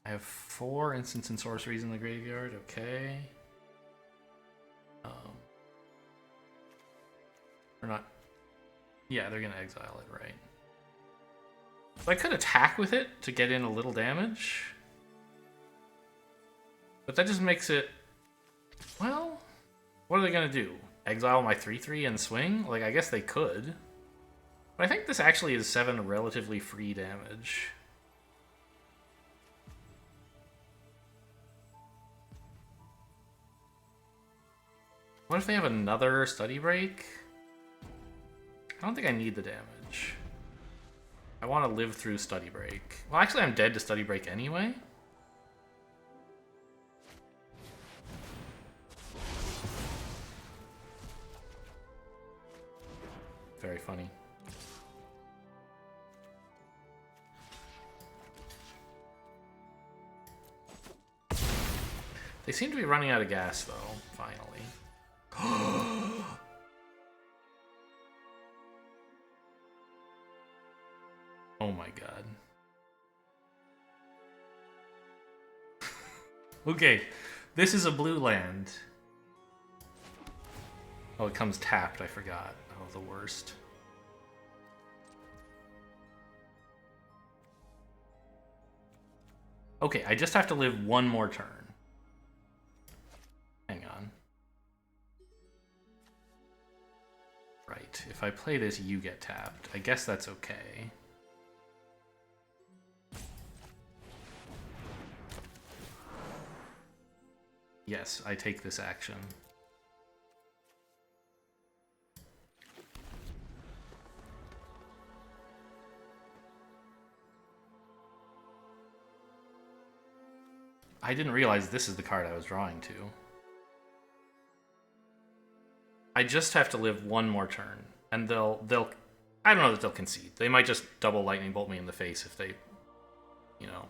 I have 4 instants and sorceries in the graveyard, okay. Or not. Yeah, they're going to exile it, right. So I could attack with it to get in a little damage. But that just makes it... Well, what are they going to do? Exile my 3/3 and swing? Like, I guess they could. But I think this actually is 7 relatively free damage. What if they have another Study Break? I don't think I need the damage. I want to live through Study Break. Well, actually, I'm dead to Study Break anyway. Very funny. They seem to be running out of gas, though, finally. Oh my god. Okay, this is a blue land. Oh, it comes tapped, I forgot. Oh, the worst. Okay, I just have to live one more turn. Hang on. Right, if I play this, you get tapped. I guess that's okay. Yes, I take this action. I didn't realize this is the card I was drawing to. I just have to live one more turn, and they'll I don't know that they'll concede. They might just double lightning bolt me in the face if they, you know,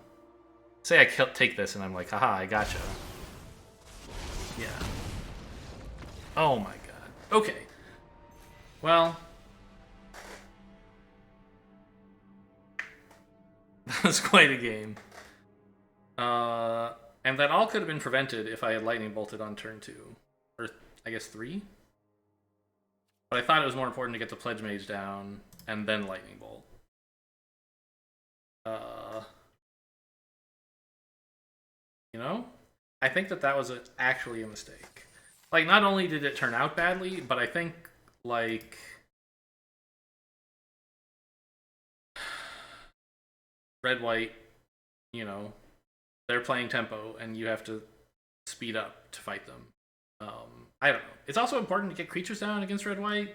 say I take this and I'm like, haha, I gotcha. Yeah. Oh my god. Okay. Well, that was quite a game. And that all could have been prevented if I had lightning bolted on turn 2. Or, I guess, 3? But I thought it was more important to get the Pledge Mage down, and then lightning bolt. You know? I think that was actually a mistake. Like, not only did it turn out badly, but I think, like... Red-white, you know... They're playing tempo, and you have to speed up to fight them. I don't know. It's also important to get creatures down against red-white.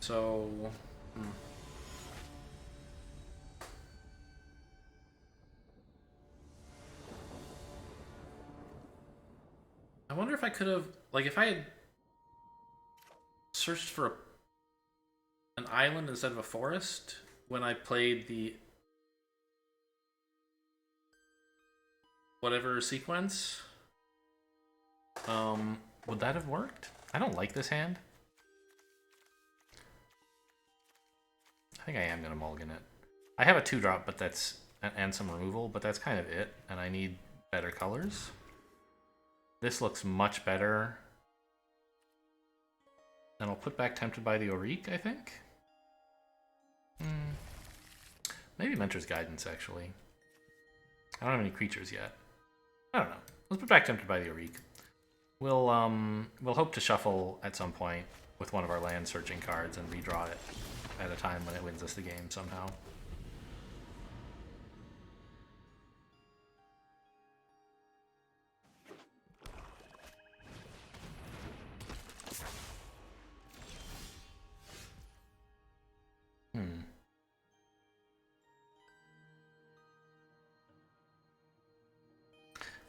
So... I wonder if I could have... Like, if I had searched for an island instead of a forest when I played the... whatever sequence, would that have worked? I don't like this hand. I think I am going to mulligan it. I have a 2-drop, but that's and some removal, but that's kind of it, and I need better colors. This looks much better. And I'll put back Tempted by the Auric, I think. Maybe Mentor's Guidance, actually. I don't have any creatures yet. I don't know. Let's put back Tempted by the Auric. We'll hope to shuffle at some point with one of our land searching cards and redraw it at a time when it wins us the game somehow.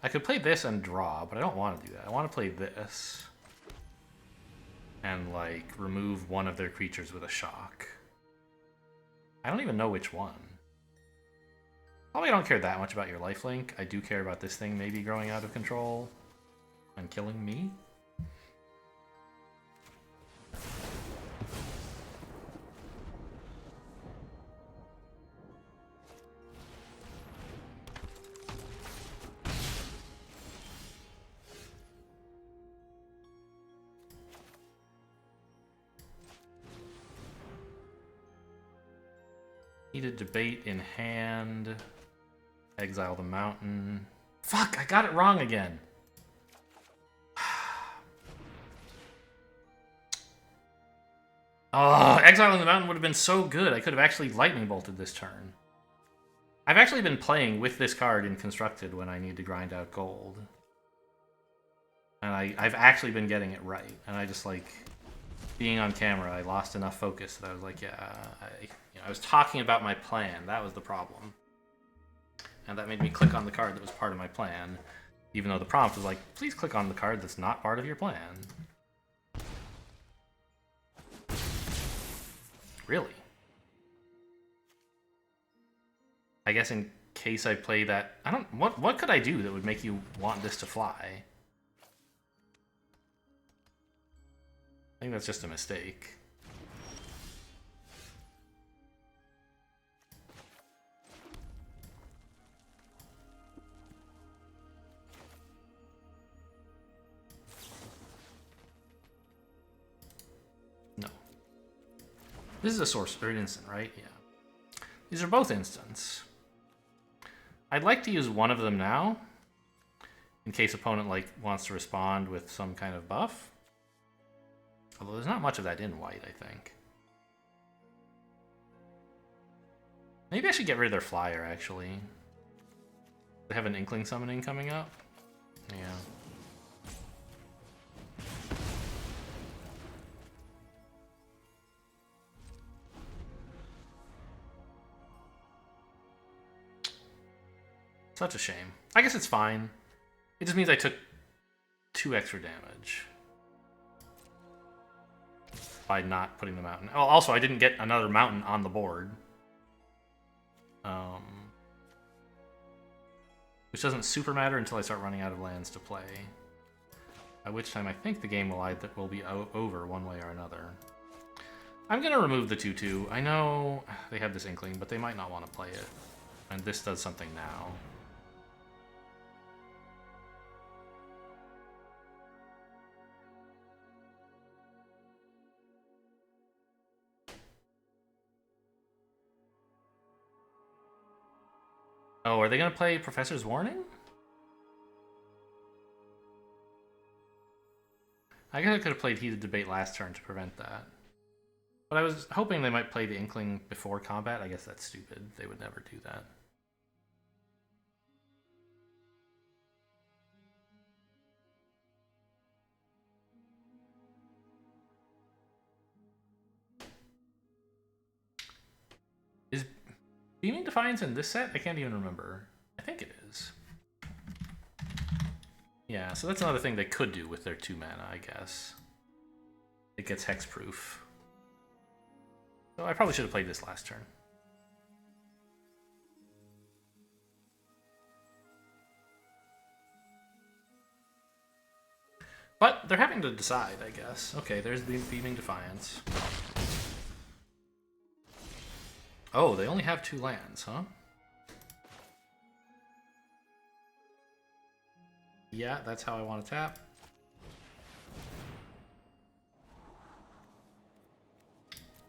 I could play this and draw, but I don't want to do that. I want to play this and, like, remove one of their creatures with a shock. I don't even know which one. Probably don't care that much about your lifelink. I do care about this thing maybe growing out of control and killing me. Heated Debate in hand. Exile the mountain. Fuck, I got it wrong again. Oh, exiling the mountain would have been so good. I could have actually lightning bolted this turn. I've actually been playing with this card in Constructed when I need to grind out gold. And I've actually been getting it right. And I just, like, being on camera, I lost enough focus that I was like, yeah, I was talking about my plan. That was the problem. And that made me click on the card that was part of my plan, even though the prompt was like, please click on the card that's not part of your plan. Really? I guess in case I play that... I don't... What could I do that would make you want this to fly? I think that's just a mistake. No. This is a source, or an instant, right? Yeah. These are both instants. I'd like to use one of them now, in case opponent wants to respond with some kind of buff. Although there's not much of that in white, I think. Maybe I should get rid of their flyer, actually. They have an Inkling Summoning coming up? Yeah. Such a shame. I guess it's fine. It just means I took 2 extra damage by not putting the mountain. Oh, also, I didn't get another mountain on the board. Which doesn't super matter until I start running out of lands to play. At which time I think the game will be over one way or another. I'm going to remove the 2/2. I know they have this Inkling, but they might not want to play it. And this does something now. Oh, are they going to play Professor's Warning? I guess I could have played Heated Debate last turn to prevent that. But I was hoping they might play the Inkling before combat. I guess that's stupid. They would never do that. Is Beaming Defiance in this set? I can't even remember. I think it is. Yeah, so that's another thing they could do with their 2 mana, I guess. It gets hexproof. So I probably should have played this last turn. But they're having to decide, I guess. Okay, there's the Beaming Defiance. Oh, they only have 2 lands, huh? Yeah, that's how I want to tap.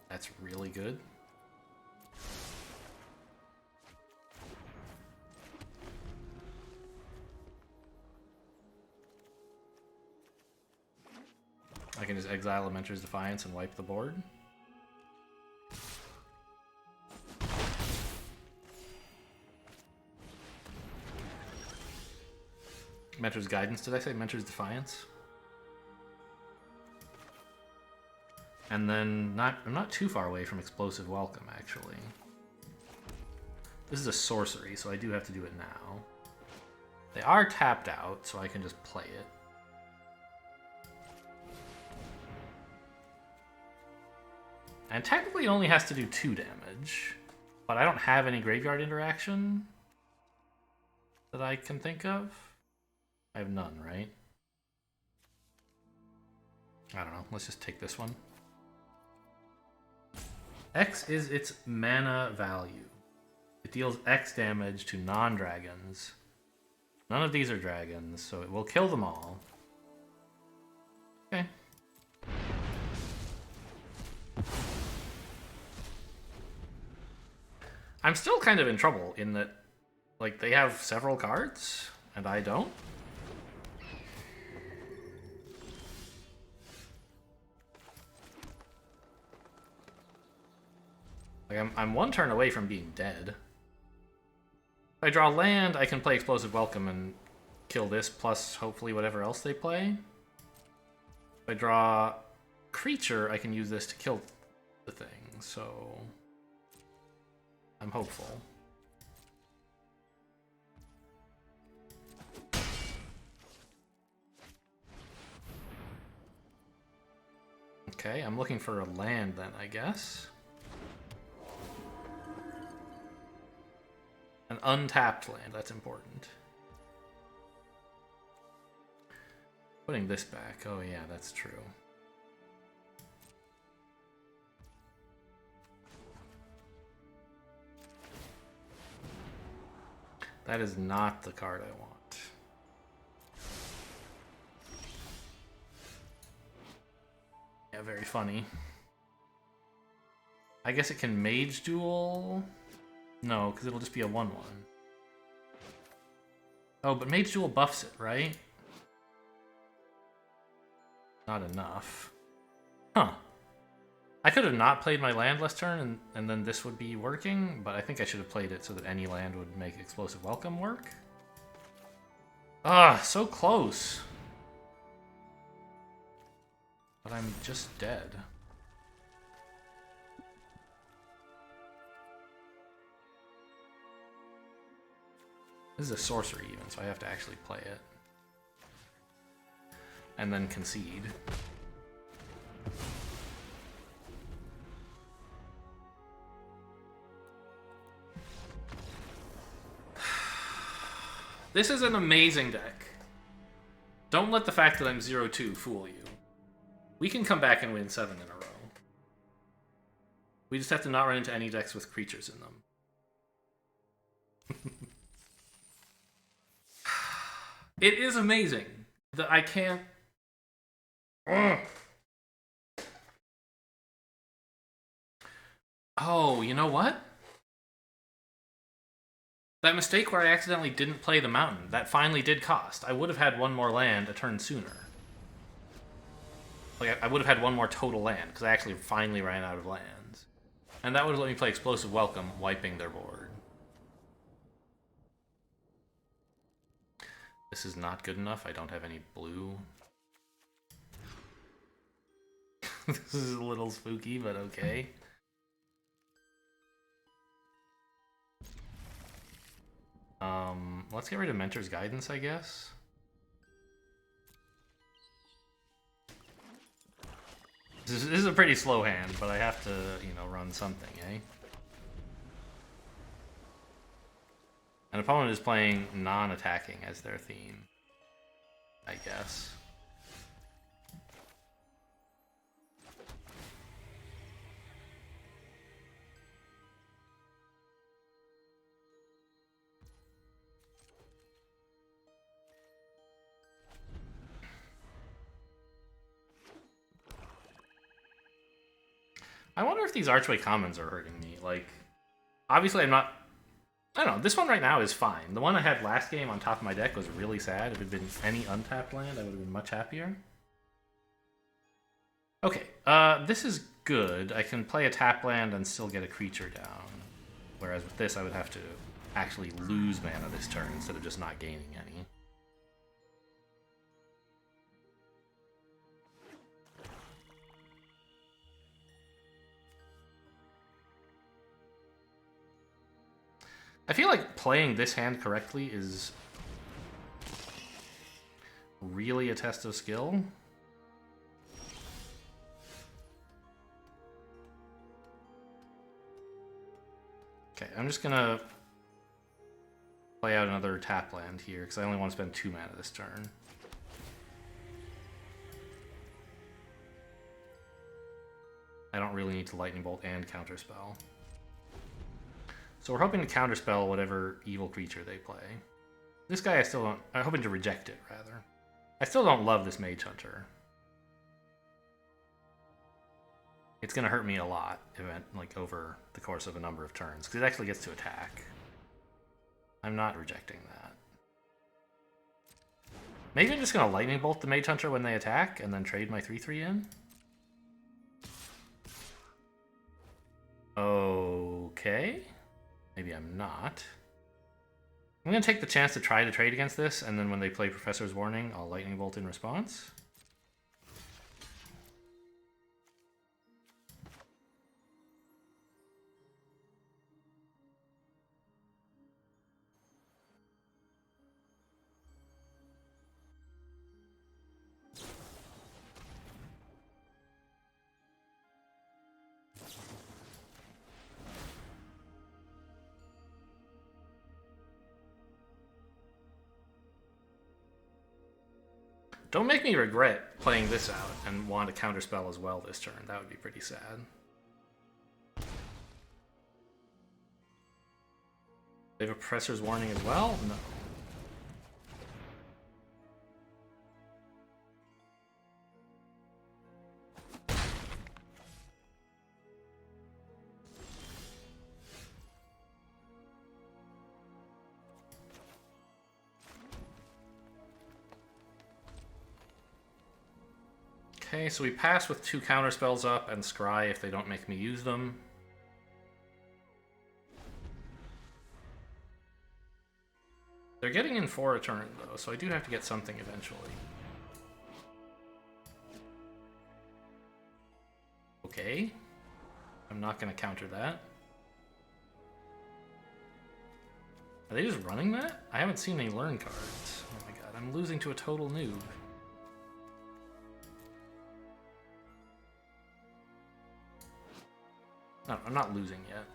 That's really good. I can just exile a Mentor's Defiance and wipe the board. Mentor's Guidance, did I say Mentor's Defiance? And then I'm not too far away from Explosive Welcome, actually. This is a sorcery, so I do have to do it now. They are tapped out, so I can just play it. And technically it only has to do 2 damage, but I don't have any graveyard interaction that I can think of. I have none, right? I don't know. Let's just take this one. X is its mana value. It deals X damage to non-dragons. None of these are dragons, so it will kill them all. Okay. I'm still kind of in trouble in that, like, they have several cards, and I don't. Like, I'm 1 turn away from being dead. If I draw land, I can play Explosive Welcome and kill this, plus hopefully whatever else they play. If I draw creature, I can use this to kill the thing, so I'm hopeful. Okay, I'm looking for a land then, I guess. An untapped land, that's important. Putting this back, oh yeah, that's true. That is not the card I want. Yeah, very funny. I guess it can Mage Duel? No, because it'll just be a 1/1. Oh, but Mage Duel buffs it, right? Not enough. Huh. I could have not played my land last turn, and then this would be working, but I think I should have played it so that any land would make Explosive Welcome work. Ah, so close. But I'm just dead. This is a sorcery even, so I have to actually play it. And then concede. This is an amazing deck. Don't let the fact that I'm 0-2 fool you. We can come back and win 7 in a row. We just have to not run into any decks with creatures in them. It is amazing that I can't... Ugh. Oh, you know what? That mistake where I accidentally didn't play the mountain, that finally did cost. I would have had 1 more land a turn sooner. Like, I would have had 1 more total land, because I actually finally ran out of lands. And that would have let me play Explosive Welcome, wiping their board. This is not good enough. I don't have any blue. This is a little spooky, but okay. Let's get rid of Mentor's Guidance, I guess. This is a pretty slow hand, but I have to, you know, run something, eh? An opponent is playing non-attacking as their theme, I guess. I wonder if these archway commons are hurting me. Like, obviously I'm not... I don't know, this one right now is fine. The one I had last game on top of my deck was really sad. If it had been any untapped land, I would have been much happier. Okay, this is good. I can play a tap land and still get a creature down. Whereas with this, I would have to actually lose mana this turn instead of just not gaining any. I feel like playing this hand correctly is really a test of skill. Okay, I'm just gonna play out another tap land here because I only want to spend 2 mana this turn. I don't really need to Lightning Bolt and Counterspell. So we're hoping to counterspell whatever evil creature they play. This guy I still don't... I'm hoping to reject it, rather. I still don't love this Mage Hunter. It's going to hurt me a lot, like over the course of a number of turns, because it actually gets to attack. I'm not rejecting that. Maybe I'm just going to Lightning Bolt the Mage Hunter when they attack, and then trade my 3/3 in? Okay. Maybe I'm not. I'm going to take the chance to try to trade against this, and then when they play Professor's Warning, I'll Lightning Bolt in response. Don't make me regret playing this out and want to counterspell as well this turn. That would be pretty sad. They have a Professor's Warning as well? No. Okay, so we pass with 2 counterspells up and scry if they don't make me use them. They're getting in for a turn, though, so I do have to get something eventually. Okay. I'm not going to counter that. Are they just running that? I haven't seen any learn cards. Oh my god, I'm losing to a total noob. No, I'm not losing yet.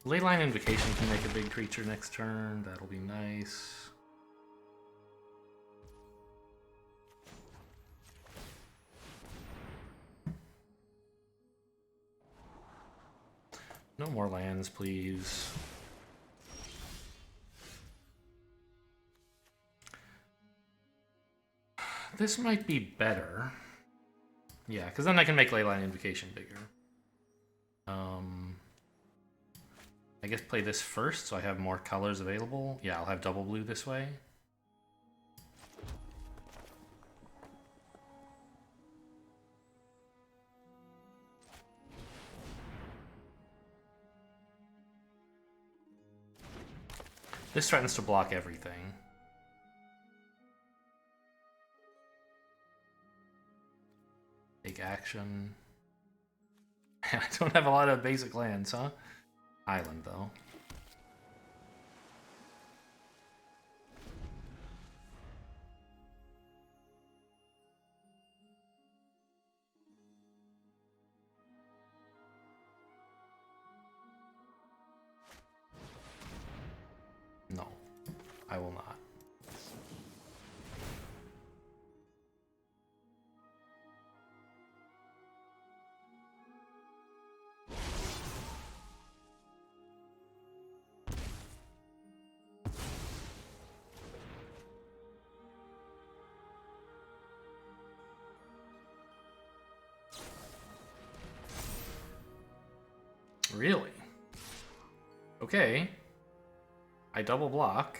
Leyline Invocation can make a big creature next turn. That'll be nice. No more lands, please. This might be better. Yeah, because then I can make Leyline Invocation bigger. I guess play this first so I have more colors available. Yeah, I'll have double blue this way. This threatens to block everything. Take action. I don't have a lot of basic lands, huh? Island, though. No, I will not. Really? Okay. I double block.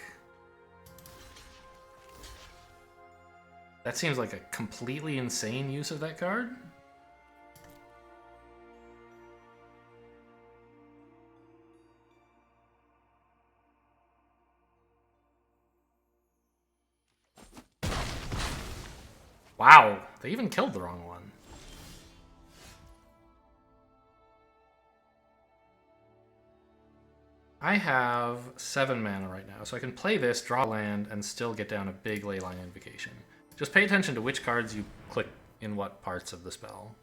That seems like a completely insane use of that card. Wow, they even killed the wrong one. I have 7 mana right now, so I can play this, draw land, and still get down a big Leyline Invocation. Just pay attention to which cards you click in what parts of the spell.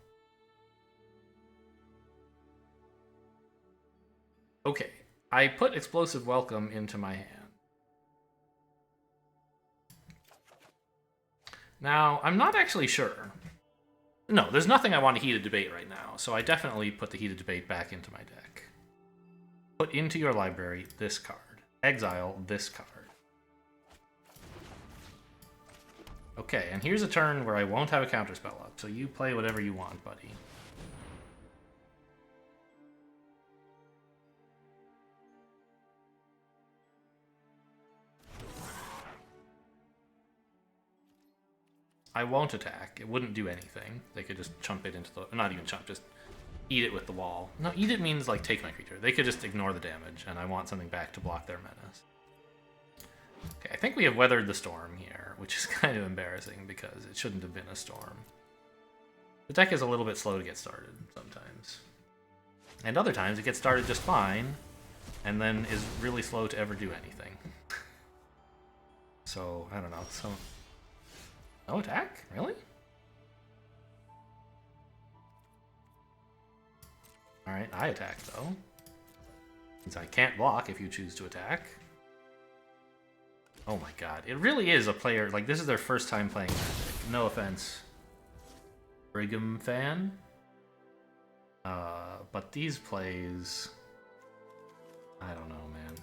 Okay, I put Explosive Welcome into my hand. Now, I'm not actually sure. No, there's nothing I want to Heated Debate right now, so I definitely put the Heated Debate back into my deck. Put into your library this card. Exile this card. Okay, and here's a turn where I won't have a counterspell up, so you play whatever you want, buddy. I won't attack. It wouldn't do anything. They could just chump it into the... Not even chump, just eat it with the wall. No, eat it means, like, take my creature. They could just ignore the damage, and I want something back to block their menace. Okay, I think we have weathered the storm here, which is kind of embarrassing because it shouldn't have been a storm. The deck is a little bit slow to get started sometimes. And other times it gets started just fine, and then is really slow to ever do anything. So, I don't know. So, no attack? Really? Alright, I attack though. Means I can't block if you choose to attack. Oh my god. It really is a player, like, this is their first time playing Magic. No offense, Brigham fan. But these plays... I don't know, man.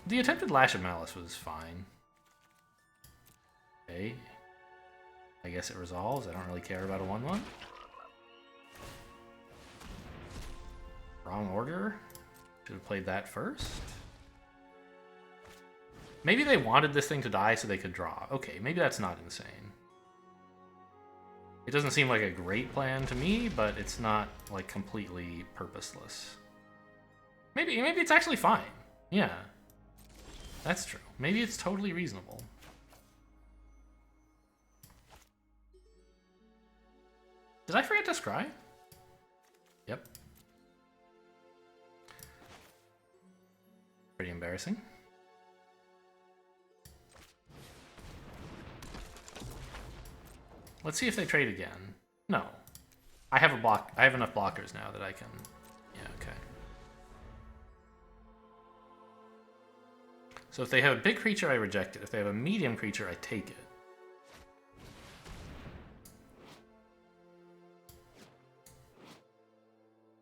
The attempted Lash of Malice was fine. Okay. I guess it resolves. I don't really care about a 1/1. Wrong order. Should have played that first. Maybe they wanted this thing to die so they could draw. Okay, maybe that's not insane. It doesn't seem like a great plan to me, but it's not, like, completely purposeless. Maybe it's actually fine. Yeah. That's true. Maybe it's totally reasonable. Did I forget to scry? Yep. Pretty embarrassing. Let's see if they trade again. No. I have enough blockers now that I can... Yeah, okay. So if they have a big creature, I reject it. If they have a medium creature, I take it.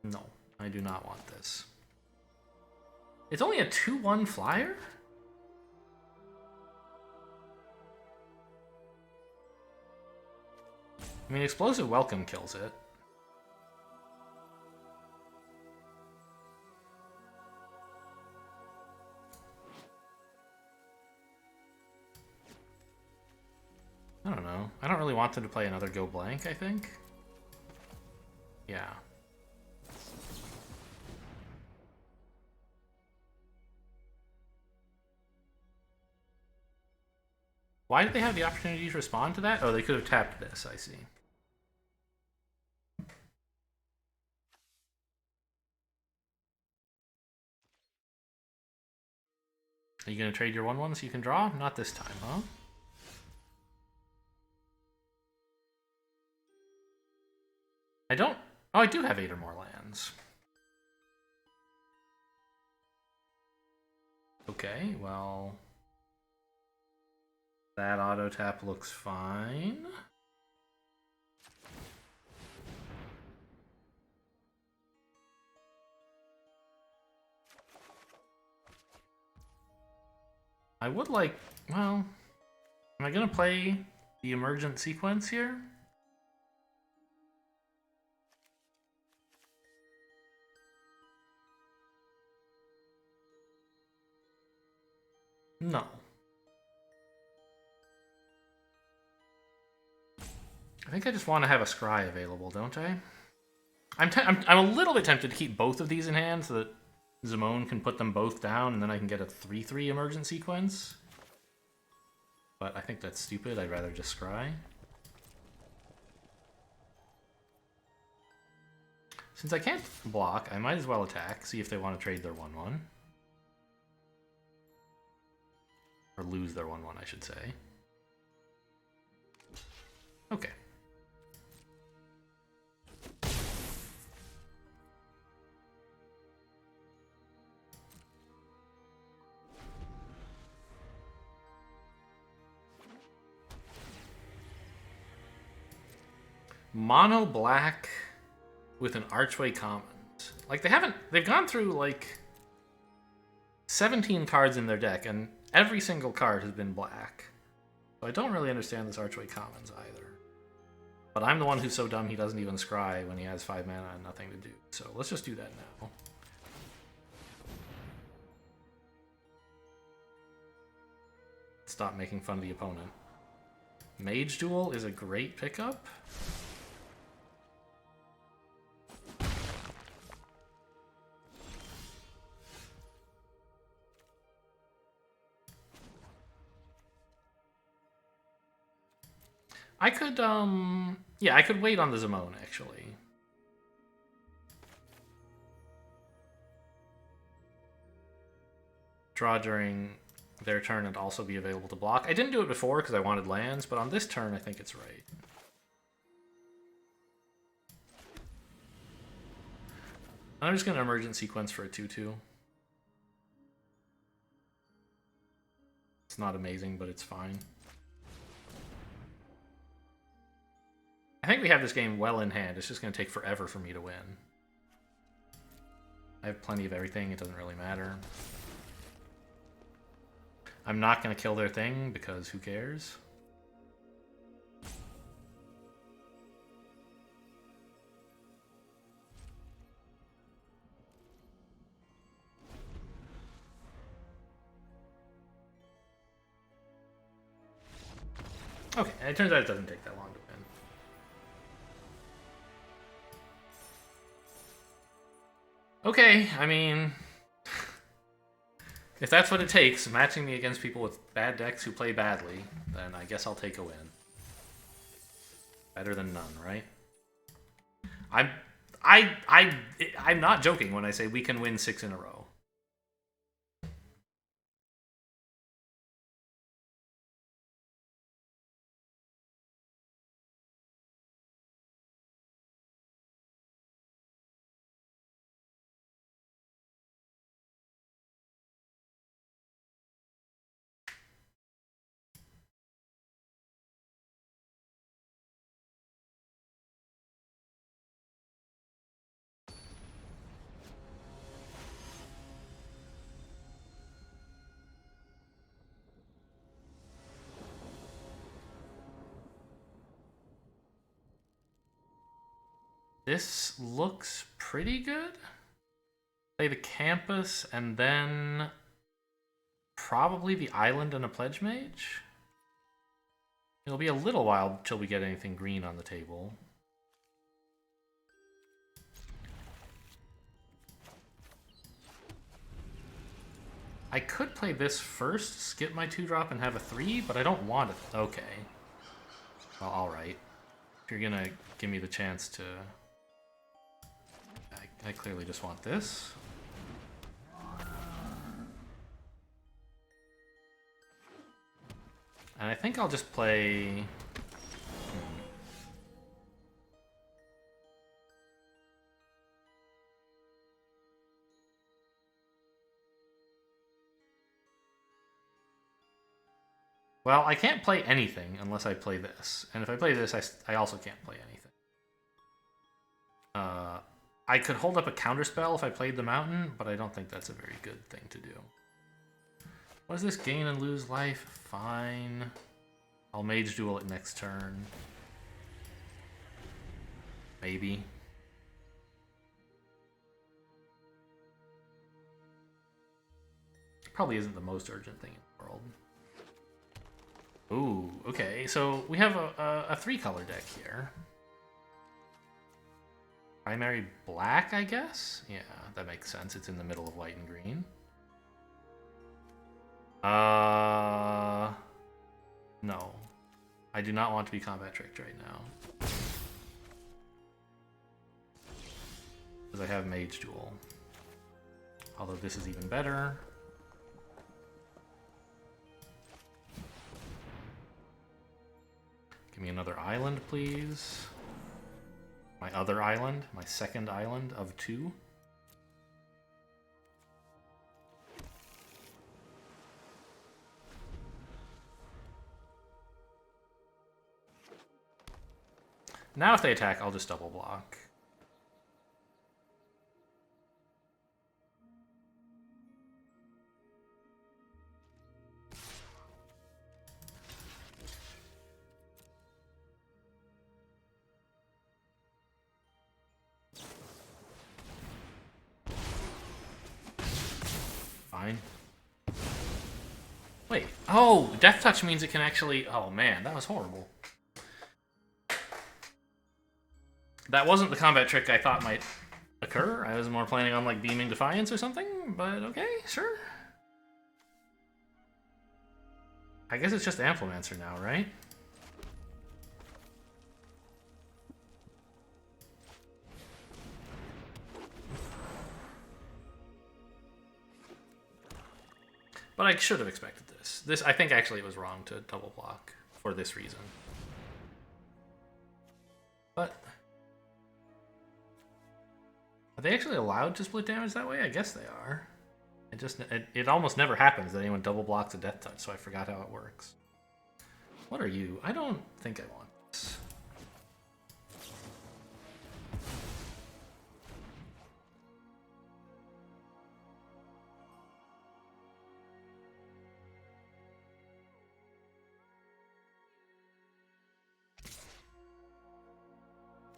No, I do not want this. It's only a 2/1 flyer? I mean, Explosive Welcome kills it. I don't know. I don't really want them to play another Go Blank, I think. Yeah. Why did they have the opportunity to respond to that? Oh, they could have tapped this, I see. Are you going to trade your 1/1 so you can draw? Not this time, huh? I don't... Oh, I do have 8 or more lands. Okay, well... That auto tap looks fine. I would like... Well... Am I going to play the Emergent Sequence here? No. I think I just want to have a scry available, don't I? I'm a little bit tempted to keep both of these in hand so that Zimone can put them both down and then I can get a 3-3 emergent sequence. But I think that's stupid. I'd rather just scry. Since I can't block, I might as well attack, see if they want to trade their 1-1. Or lose their 1-1, I should say. Okay. Mono black with an archway commons. Like they've gone through like 17 cards in their deck and every single card has been black. So I don't really understand this archway commons either. But I'm the one who's so dumb he doesn't even scry when he has 5 mana and nothing to do. So let's just do that now. Stop making fun of the opponent. Mage Duel is a great pickup. I could, yeah, I could wait on the Zimone, actually. Draw during their turn and also be available to block. I didn't do it before because I wanted lands, but on this turn I think it's right. I'm just going to emergent sequence for a 2-2. It's not amazing, but it's fine. I think we have this game well in hand. It's just going to take forever for me to win. I have plenty of everything. It doesn't really matter. I'm not going to kill their thing because who cares? Okay, and it turns out it doesn't take that long to win. Okay, I mean, if that's what it takes, matching me against people with bad decks who play badly, then I guess I'll take a win. Better than none, right? I'm not joking when I say we can win 6 in a row. This looks pretty good. Play the campus and then probably the island and a pledge mage. It'll be a little while till we get anything green on the table. I could play this first, skip my 2-drop and have a 3, but I don't want it. Okay. Well, alright. If you're gonna give me the chance to... I clearly just want this. And I think I'll just play... Well, I can't play anything unless I play this. And if I play this, I also can't play anything. I could hold up a counterspell if I played the mountain, but I don't think that's a very good thing to do. What does this gain and lose life? Fine. I'll mage duel it next turn. Maybe. probably isn't the most urgent thing in the world. Ooh, okay, so we have a 3-color deck here. Primary black, I guess? Yeah, that makes sense. It's in the middle of white and green. No. I do not want to be combat tricked right now. Because I have Mage Duel. Although this is even better. Give me another island, please. My other island, my second island of 2. Now if they attack, I'll just double block. Fine. Wait. Oh, Death Touch means it can actually... Oh man, that was horrible. That wasn't the combat trick I thought might occur. I was more planning on like beaming Defiance or something, but okay, sure. I guess it's just Amplemancer now, right? But I should have expected this. I think actually it was wrong to double block for this reason. But are they actually allowed to split damage that way? I guess they are. It almost never happens that anyone double blocks a Death Touch, so I forgot how it works. What are you? I don't think I want this.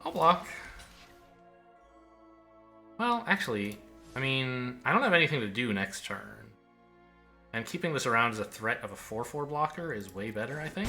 I'll block. Well, actually, I mean, I don't have anything to do next turn. And keeping this around as a threat of a 4/4 blocker is way better, I think.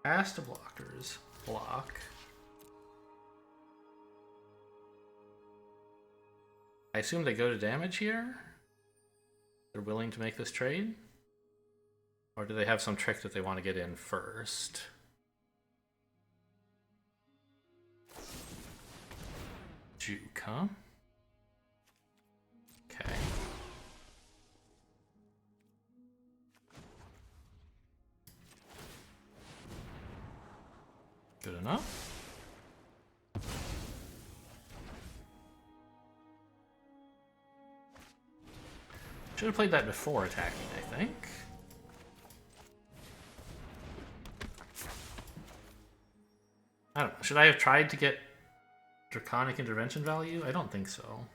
Pass to blockers. Block. I assume they go to damage here? They're willing to make this trade? Or do they have some trick that they want to get in first? Juke, huh? Okay. Good enough. Should have played that before attacking, I think. I don't know. Should I have tried to get Draconic Intervention value? I don't think so.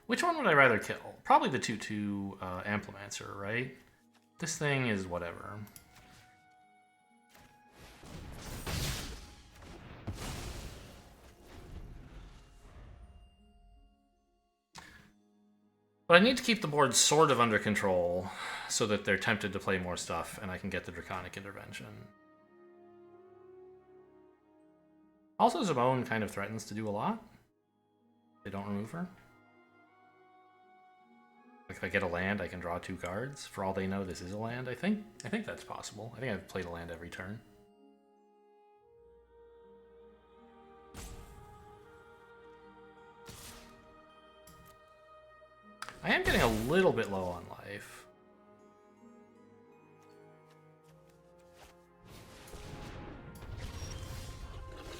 Which one would I rather kill? Probably the 2/2 Amplemancer, right? This thing is whatever. But I need to keep the board sort of under control so that they're tempted to play more stuff and I can get the Draconic Intervention. Also, Zimone kind of threatens to do a lot. They don't remove her. Like if I get a land, I can draw 2 cards. For all they know, this is a land, I think. I think that's possible. I think I've played a land every turn. I am getting a little bit low on life.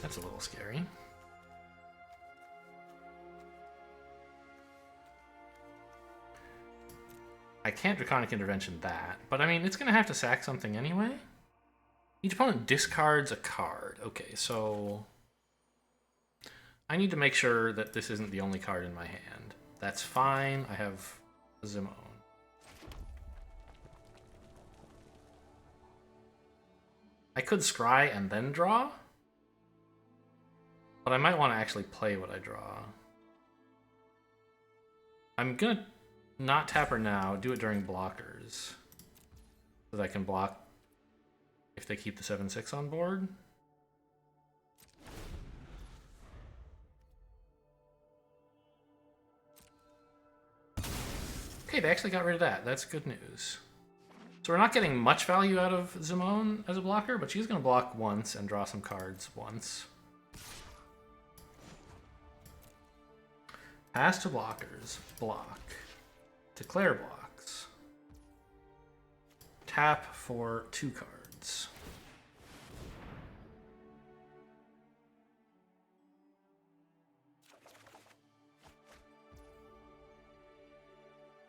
That's a little scary. I can't Draconic Intervention that, but I mean, it's going to have to sack something anyway. Each opponent discards a card. Okay, so I need to make sure that this isn't the only card in my hand. That's fine. I have Zimone. I could scry and then draw, but I might want to actually play what I draw. I'm going to not tap her now, do it during blockers, so that I can block if they keep the 7/6 on board. Okay, they actually got rid of that. That's good news. So we're not getting much value out of Zimone as a blocker, but she's going to block once and draw some cards once. Pass to blockers. Block. Declare blocks. Tap for 2 cards.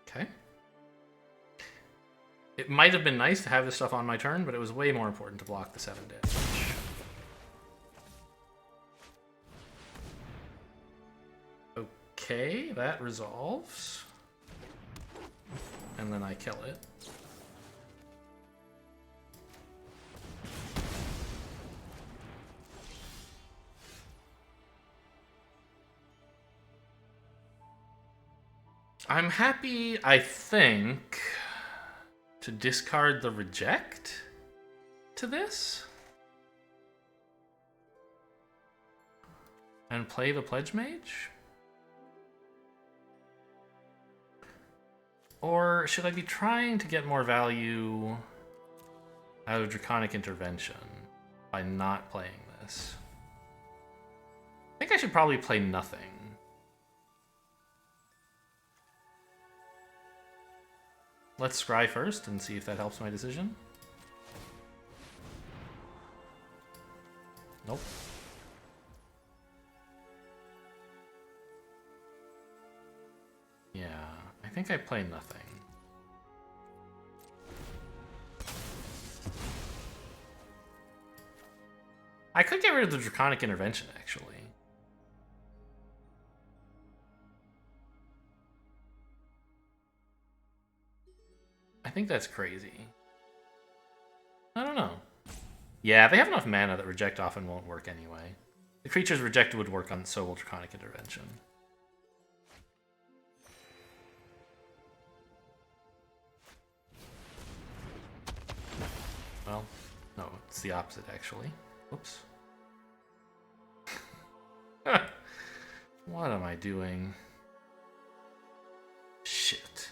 Okay. It might have been nice to have this stuff on my turn, but it was way more important to block the 7 damage. Okay, that resolves. And then I kill it. I'm happy, I think, to discard the reject to this. And play the Pledge Mage? Or should I be trying to get more value out of Draconic Intervention by not playing this? I think I should probably play nothing. Let's scry first and see if that helps my decision. Nope. Yeah, I think I play nothing. I could get rid of the Draconic Intervention, actually. I think that's crazy. I don't know. Yeah, they have enough mana that reject often won't work anyway. The creatures rejected would work on so will Draconic Intervention. Well, no, it's the opposite, actually. Whoops. What am I doing? Shit.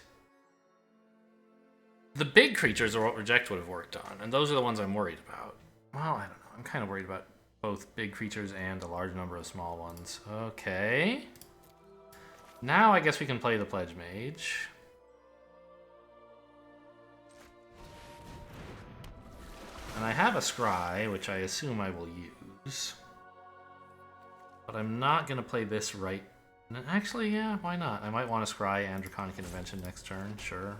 The big creatures are what reject would have worked on, and those are the ones I'm worried about. Well, I don't know. I'm kind of worried about both big creatures and a large number of small ones. Okay. Now I guess we can play the Pledge Mage. And I have a Scry, which I assume I will use. But I'm not going to play this right... Actually, yeah, why not? I might want to Scry and Draconic Intervention next turn, sure.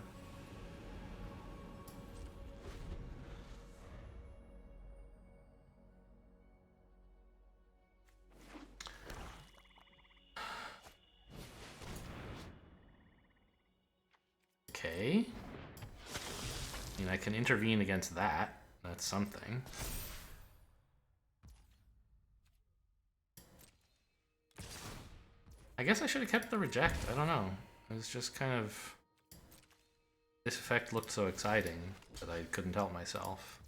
Okay. I mean, I can intervene against that. That's something. I guess I should have kept the reject. I don't know. It was just kind of... This effect looked so exciting that I couldn't help myself.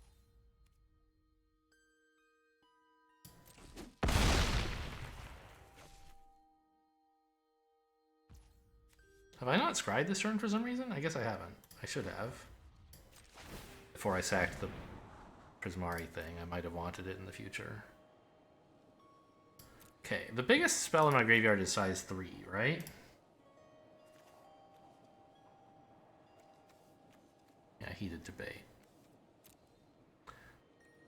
Have I not scried this turn for some reason? I guess I haven't. I should have. Before I sacked the Prismari thing, I might have wanted it in the future. Okay, the biggest spell in my graveyard is size 3, right? Yeah, heated debate.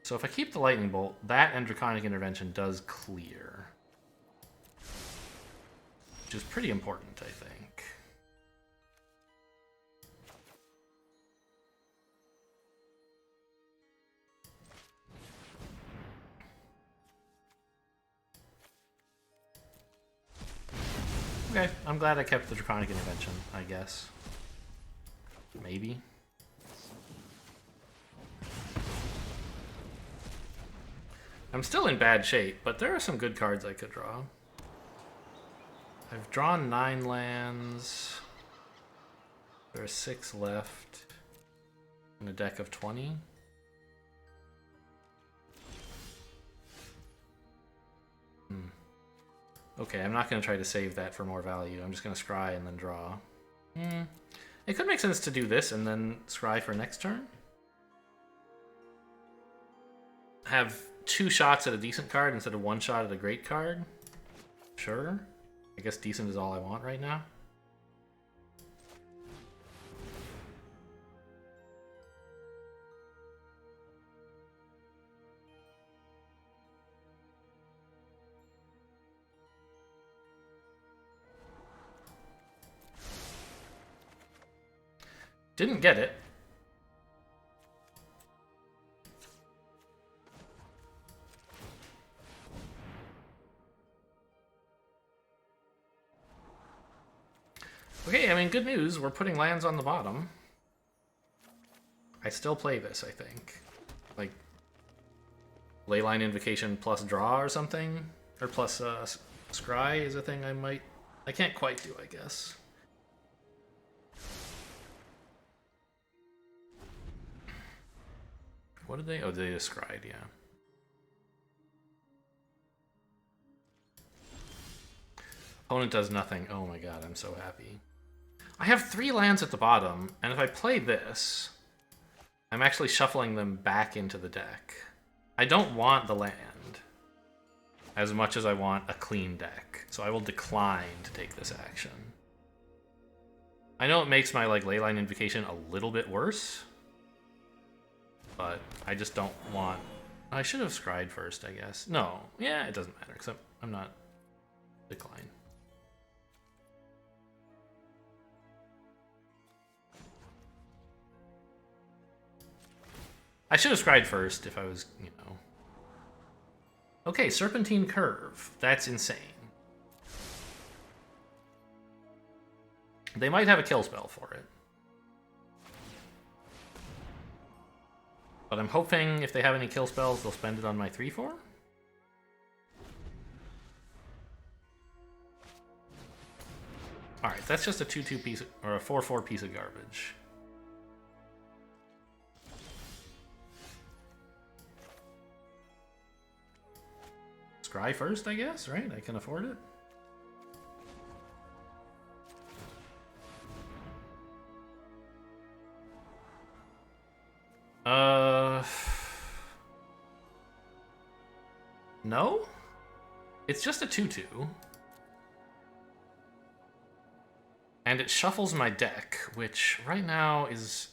So if I keep the Lightning Bolt, that and Draconic Intervention does clear. Which is pretty important, I think. Okay, I'm glad I kept the Draconic Intervention, I guess. Maybe. I'm still in bad shape, but there are some good cards I could draw. I've drawn 9 lands. There are 6 left in a deck of 20. Okay, I'm not going to try to save that for more value. I'm just going to scry and then draw. It could make sense to do this and then scry for next turn. Have 2 shots at a decent card instead of 1 shot at a great card. Sure. I guess decent is all I want right now. Didn't get it. Okay, I mean, good news. We're putting lands on the bottom. I still play this, I think. Like, Leyline Invocation plus draw or something? Or plus scry is a thing I can't quite do, I guess. What did they? Oh, they just scried, yeah. Opponent does nothing. Oh my god, I'm so happy. I have 3 lands at the bottom, and if I play this, I'm actually shuffling them back into the deck. I don't want the land as much as I want a clean deck, so I will decline to take this action. I know it makes my Leyline Invocation a little bit worse, but I just don't want... I should have scried first, I guess. No, yeah, it doesn't matter, because I'm not... Decline. I should have scried first if I was, you know... Okay, Serpentine Curve. That's insane. They might have a kill spell for it. But I'm hoping if they have any kill spells, they'll spend it on my 3/4. Alright, that's just a 2/2 piece, or a 4/4 piece of garbage. Scry first, I guess, right? I can afford it. No? It's just a 2/2. And it shuffles my deck, which right now is...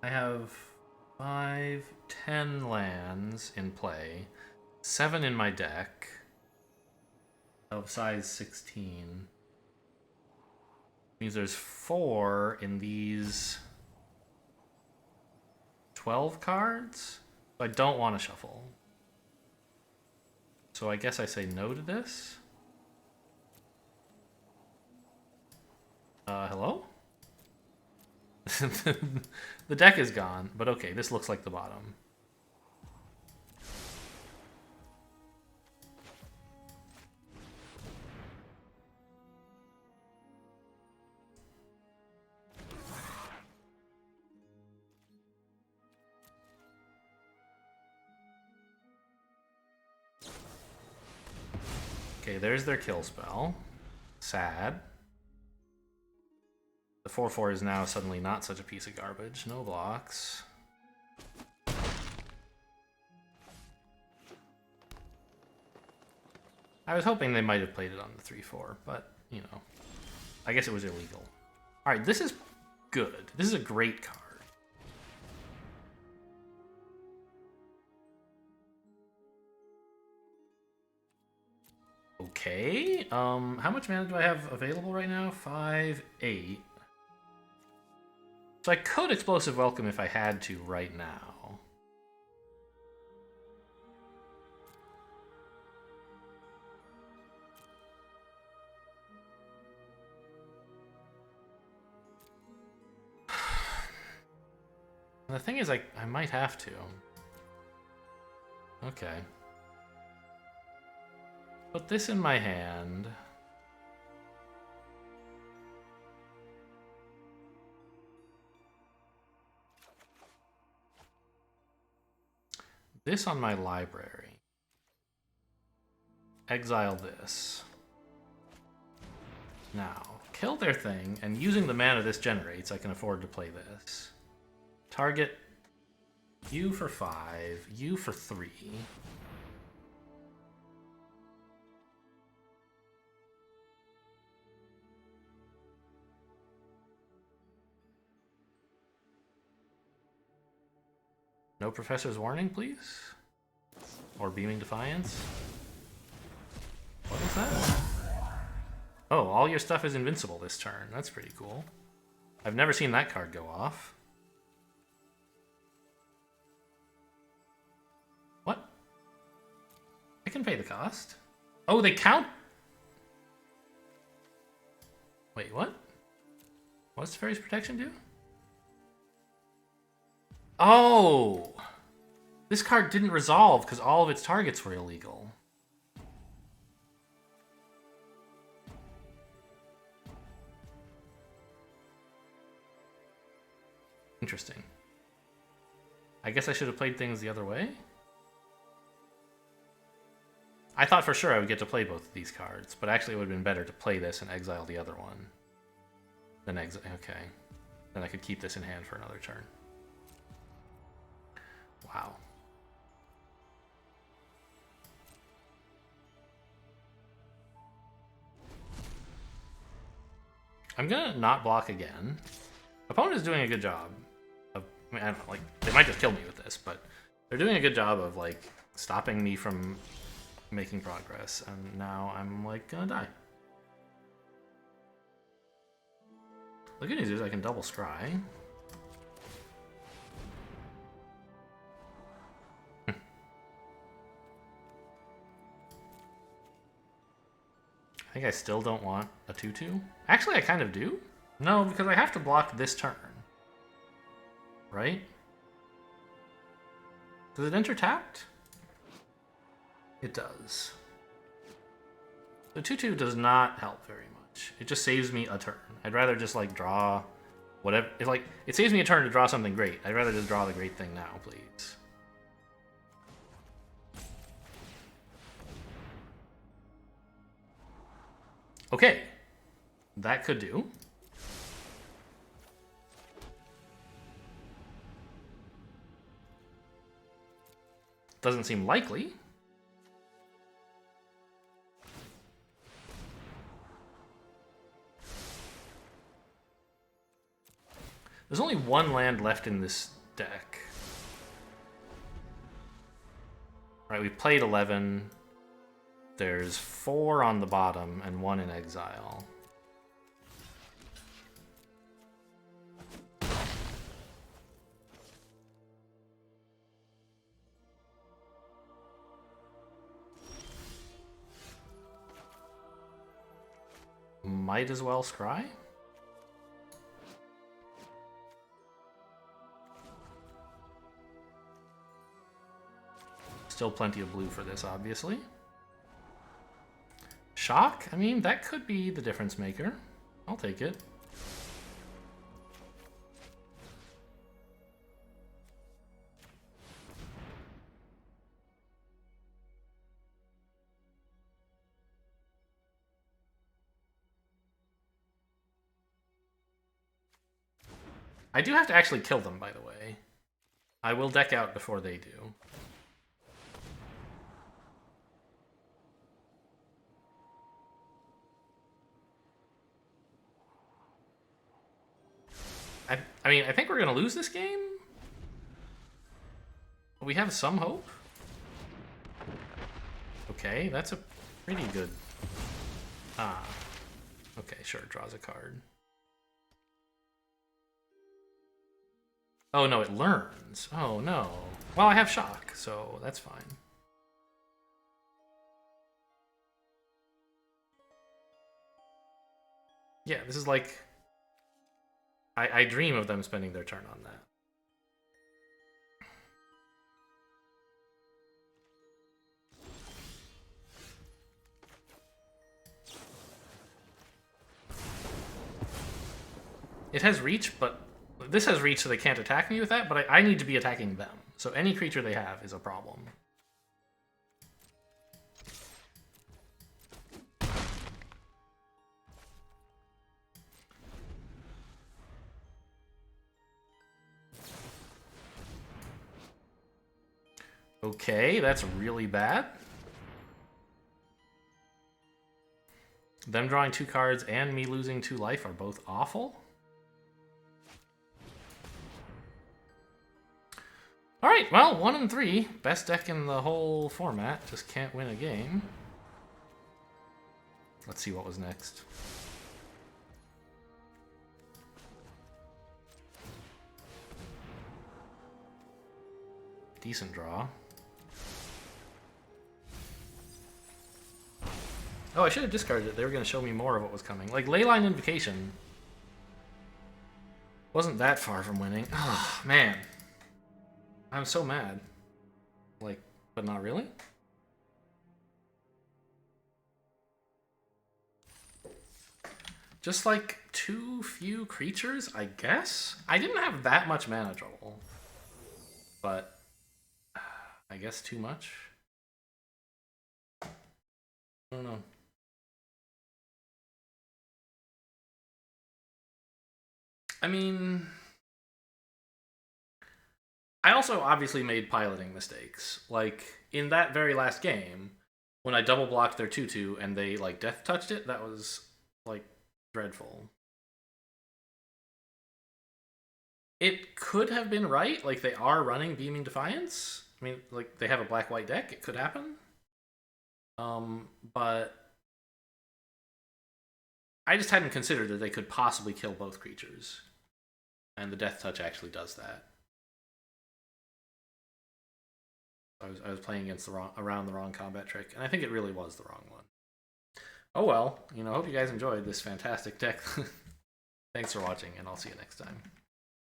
I have 5, 10 lands in play, 7 in my deck of size 16. Means there's 4 in these 12 cards. I don't want to shuffle. So I guess I say no to this. Hello? The deck is gone, but okay, this looks like the bottom. Okay, there's their kill spell. Sad. The 4/4 is now suddenly not such a piece of garbage. No blocks. I was hoping they might have played it on the 3/4, but, you know, I guess it was illegal. Alright, this is good. This is a great card. Okay, how much mana do I have available right now? 5, 8. So I could Explosive Welcome if I had to right now. The thing is, I might have to. Okay. Put this in my hand. This on my library. Exile this. Now, kill their thing, and using the mana this generates, I can afford to play this. Target you for 5, you for 3. No Professor's Warning, please? Or Beaming Defiance? What was that? Oh, all your stuff is invincible this turn. That's pretty cool. I've never seen that card go off. What? I can pay the cost. Oh, they count? Wait, what? What's Fairy's Protection do? Oh! This card didn't resolve because all of its targets were illegal. Interesting. I guess I should have played things the other way? I thought for sure I would get to play both of these cards, but actually it would have been better to play this and exile the other one. Then exile... Okay. Then I could keep this in hand for another turn. Wow. I'm gonna not block again. Opponent is doing a good job of, I mean, I don't know, like, they might just kill me with this, but they're doing a good job of, like, stopping me from making progress, and now I'm, like, gonna die. The good news is I can double scry. I think I still don't want a 2/2. Actually, I kind of do. No, because I have to block this turn. Right? Does it enter tapped? It does. The 2/2 does not help very much. It just saves me a turn. I'd rather just like draw whatever. It saves me a turn to draw something great. I'd rather just draw the great thing now, please. Okay, that could do. Doesn't seem likely. There's only one land left in this deck. Right, we played 11. There's 4 on the bottom and 1 in exile. Might as well scry. Still plenty of blue for this, obviously. Shock? I mean, that could be the difference maker. I'll take it. I do have to actually kill them, by the way. I will deck out before they do. I mean, I think we're going to lose this game. We have some hope. Okay, that's a pretty good... Ah. Okay, sure, draws a card. Oh, no, it learns. Oh, no. Well, I have shock, so that's fine. Yeah, this is like... I dream of them spending their turn on that. It has reach, but this has reach, so they can't attack me with that, but I need to be attacking them. So any creature they have is a problem. Okay, that's really bad. Them drawing 2 cards and me losing 2 life are both awful. Alright, well, 1 and 3. Best deck in the whole format. Just can't win a game. Let's see what was next. Decent draw. Oh, I should have discarded it. They were going to show me more of what was coming. Like, Leyline Invocation wasn't that far from winning. Oh, man. I'm so mad. Like, but not really? Just like too few creatures, I guess? I didn't have that much mana trouble. But I guess too much? I don't know. I mean, I also obviously made piloting mistakes. Like, in that very last game, when I double blocked their 2/2 and they, like, death touched it, that was, like, dreadful. It could have been right. Like, they are running Beaming Defiance. I mean, like, they have a black-white deck. It could happen. But I just hadn't considered that they could possibly kill both creatures. And the Death Touch actually does that. I was playing against around the wrong combat trick, and I think it really was the wrong one. Oh well, you know, hope you guys enjoyed this fantastic deck. Thanks for watching, and I'll see you next time.